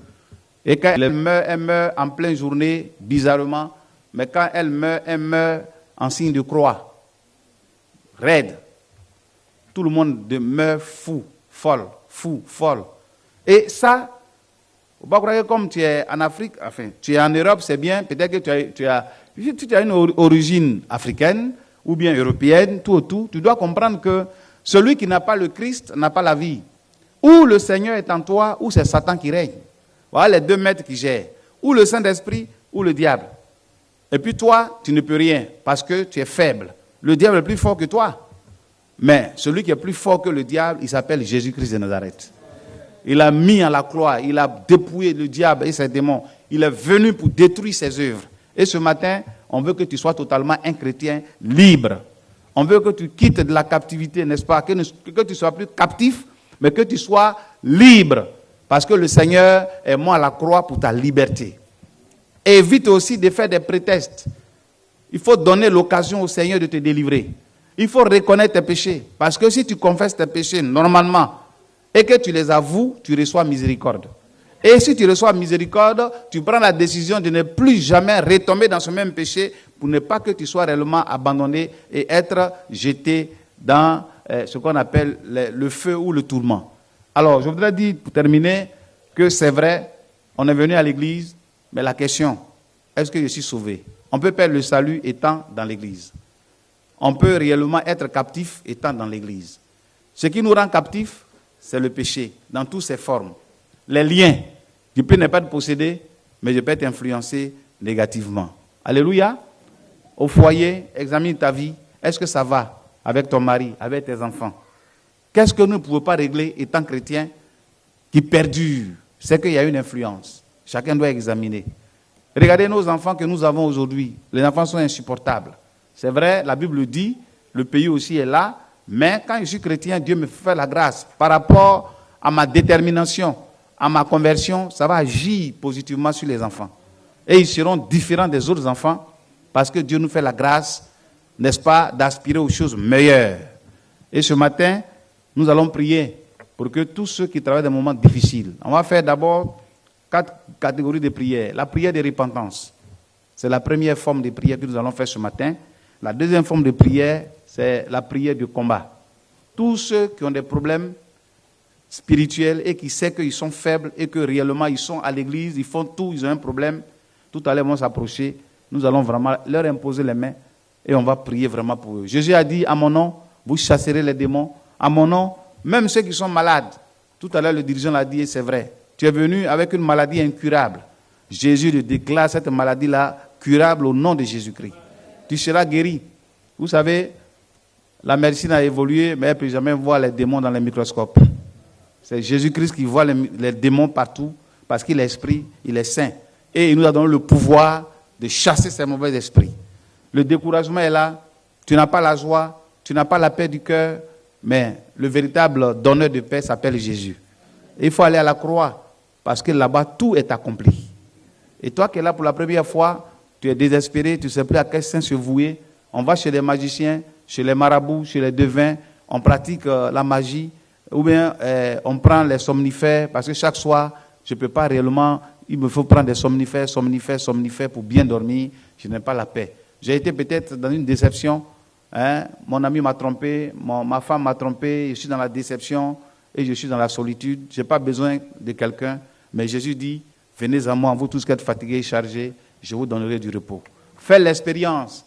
Et quand elle meurt en pleine journée, bizarrement. Mais quand elle meurt en signe de croix. Raide. Tout le monde demeure fou, folle. Et ça, il ne faut pas croire que comme tu es en Afrique, enfin, tu es en Europe, c'est bien, peut-être que tu as une origine africaine ou bien européenne, tout, tu dois comprendre que celui qui n'a pas le Christ n'a pas la vie. Ou le Seigneur est en toi, ou c'est Satan qui règne. Voilà les deux maîtres qui gèrent. Ou le Saint-Esprit, ou le diable. Et puis toi, tu ne peux rien, parce que tu es faible. Le diable est plus fort que toi. Mais celui qui est plus fort que le diable, il s'appelle Jésus-Christ de Nazareth. Il a mis à la croix, il a dépouillé le diable et ses démons. Il est venu pour détruire ses œuvres. Et ce matin, on veut que tu sois totalement un chrétien libre. On veut que tu quittes de la captivité, n'est-ce pas? Que tu ne sois plus captif, mais que tu sois libre. Parce que le Seigneur est mort à la croix pour ta liberté. Évite aussi de faire des prétextes. Il faut donner l'occasion au Seigneur de te délivrer. Il faut reconnaître tes péchés. Parce que si tu confesses tes péchés normalement et que tu les avoues, tu reçois miséricorde. Et si tu reçois miséricorde, tu prends la décision de ne plus jamais retomber dans ce même péché pour ne pas que tu sois réellement abandonné et être jeté dans ce qu'on appelle le feu ou le tourment. Alors, je voudrais dire, pour terminer, que c'est vrai, on est venu à l'église, mais la question, est-ce que je suis sauvé? On peut perdre le salut étant dans l'église. On peut réellement être captif étant dans l'église. Ce qui nous rend captifs, c'est le péché, dans toutes ses formes. Les liens. Je peux ne pas te posséder, mais je peux être influencé négativement. Alléluia. Au foyer, examine ta vie. Est-ce que ça va avec ton mari, avec tes enfants? Qu'est-ce que nous ne pouvons pas régler étant chrétiens qui perdure? C'est qu'il y a une influence. Chacun doit examiner. Regardez nos enfants que nous avons aujourd'hui. Les enfants sont insupportables. C'est vrai, la Bible dit, le pays aussi est là, mais quand je suis chrétien, Dieu me fait la grâce. Par rapport à ma détermination, à ma conversion, ça va agir positivement sur les enfants. Et ils seront différents des autres enfants parce que Dieu nous fait la grâce, n'est-ce pas, d'aspirer aux choses meilleures. Et ce matin, nous allons prier pour que tous ceux qui travaillent dans des moments difficiles, on va faire d'abord 4 catégories de prières. La prière de repentance, c'est la première forme de prière que nous allons faire ce matin. La deuxième forme de prière, c'est la prière de combat. Tous ceux qui ont des problèmes spirituels et qui savent qu'ils sont faibles et que réellement ils sont à l'église, ils font tout, ils ont un problème, tout à l'heure ils vont s'approcher, nous allons vraiment leur imposer les mains et on va prier vraiment pour eux. Jésus a dit, à mon nom, vous chasserez les démons. À mon nom, même ceux qui sont malades. Tout à l'heure, le dirigeant l'a dit et c'est vrai. Tu es venu avec une maladie incurable. Jésus te déclare cette maladie-là curable au nom de Jésus-Christ. Tu seras guéri. Vous savez, la médecine a évolué, mais elle ne peut jamais voir les démons dans les microscopes. C'est Jésus-Christ qui voit les démons partout parce qu'il est esprit, il est saint. Et il nous a donné le pouvoir de chasser ces mauvais esprits. Le découragement est là, tu n'as pas la joie, tu n'as pas la paix du cœur, mais le véritable donneur de paix s'appelle Jésus. Et il faut aller à la croix parce que là-bas, tout est accompli. Et toi qui es là pour la première fois, tu es désespéré, tu ne sais plus à quel saint se vouer. On va chez les magiciens, chez les marabouts, chez les devins, on pratique la magie, ou bien on prend les somnifères, parce que chaque soir, je ne peux pas réellement, il me faut prendre des somnifères pour bien dormir, je n'ai pas la paix. J'ai été peut-être dans une déception, mon ami m'a trompé, ma femme m'a trompé, je suis dans la déception et je suis dans la solitude, je n'ai pas besoin de quelqu'un, mais Jésus dit, venez à moi, vous tous qui êtes fatigués et chargés, je vous donnerai du repos. Fais l'expérience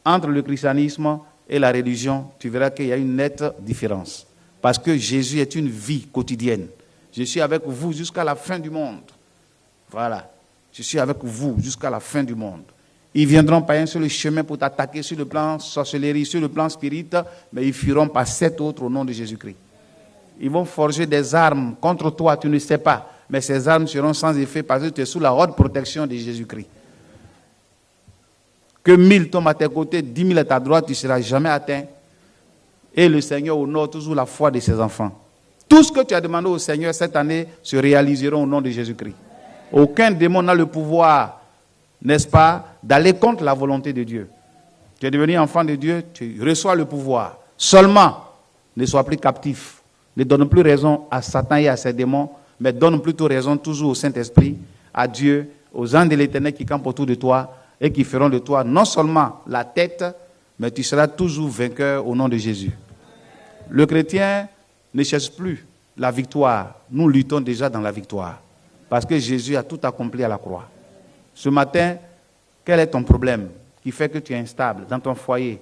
entre le christianisme et la religion, tu verras qu'il y a une nette différence. Parce que Jésus est une vie quotidienne. Je suis avec vous jusqu'à la fin du monde. Voilà. Je suis avec vous jusqu'à la fin du monde. Ils viendront par un seul chemin pour t'attaquer sur le plan sorcellerie, sur le plan spirit, mais ils fuiront par 7 autres au nom de Jésus-Christ. Ils vont forger des armes contre toi, tu ne sais pas. Mais ces armes seront sans effet parce que tu es sous la haute protection de Jésus-Christ. Que 1000 tombent à tes côtés, 10 000 à ta droite, tu ne seras jamais atteint. Et le Seigneur honore toujours la foi de ses enfants. Tout ce que tu as demandé au Seigneur cette année se réaliseront au nom de Jésus-Christ. Aucun démon n'a le pouvoir, n'est-ce pas, d'aller contre la volonté de Dieu. Tu es devenu enfant de Dieu, tu reçois le pouvoir. Seulement, ne sois plus captif. Ne donne plus raison à Satan et à ses démons, mais donne plutôt raison toujours au Saint-Esprit, à Dieu, aux anges de l'Éternel qui campent autour de toi et qui feront de toi non seulement la tête, mais tu seras toujours vainqueur au nom de Jésus. Le chrétien ne cherche plus la victoire. Nous luttons déjà dans la victoire. Parce que Jésus a tout accompli à la croix. Ce matin, quel est ton problème qui fait que tu es instable dans ton foyer,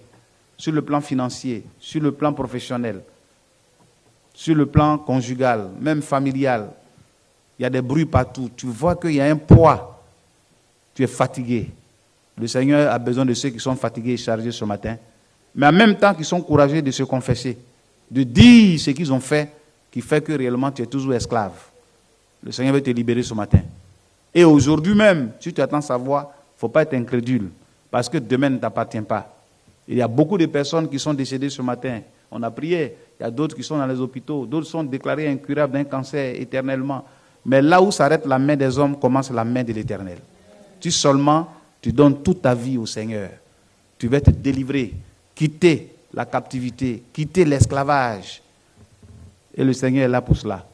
sur le plan financier, sur le plan professionnel, sur le plan conjugal, même familial? Il y a des bruits partout. Tu vois qu'il y a un poids. Tu es fatigué. Le Seigneur a besoin de ceux qui sont fatigués et chargés ce matin, mais en même temps qui sont courageux de se confesser, de dire ce qu'ils ont fait, qui fait que réellement tu es toujours esclave. Le Seigneur veut te libérer ce matin. Et aujourd'hui même, si tu attends sa voix, il ne faut pas être incrédule, parce que demain ne t'appartient pas. Il y a beaucoup de personnes qui sont décédées ce matin. On a prié, il y a d'autres qui sont dans les hôpitaux, d'autres sont déclarés incurables d'un cancer éternellement. Mais là où s'arrête la main des hommes, commence la main de l'Éternel. Tu seulement, tu donnes toute ta vie au Seigneur. Tu vas te délivrer, quitter la captivité, quitter l'esclavage. Et le Seigneur est là pour cela.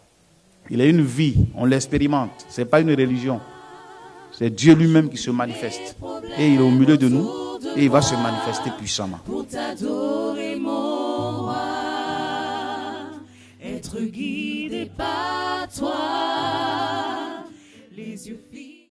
Il a une vie, on l'expérimente. Ce n'est pas une religion. C'est Dieu lui-même qui se manifeste. Et il est au milieu de nous et il va se manifester puissamment. Pour t'adorer, mon roi, être guidé par toi, les yeux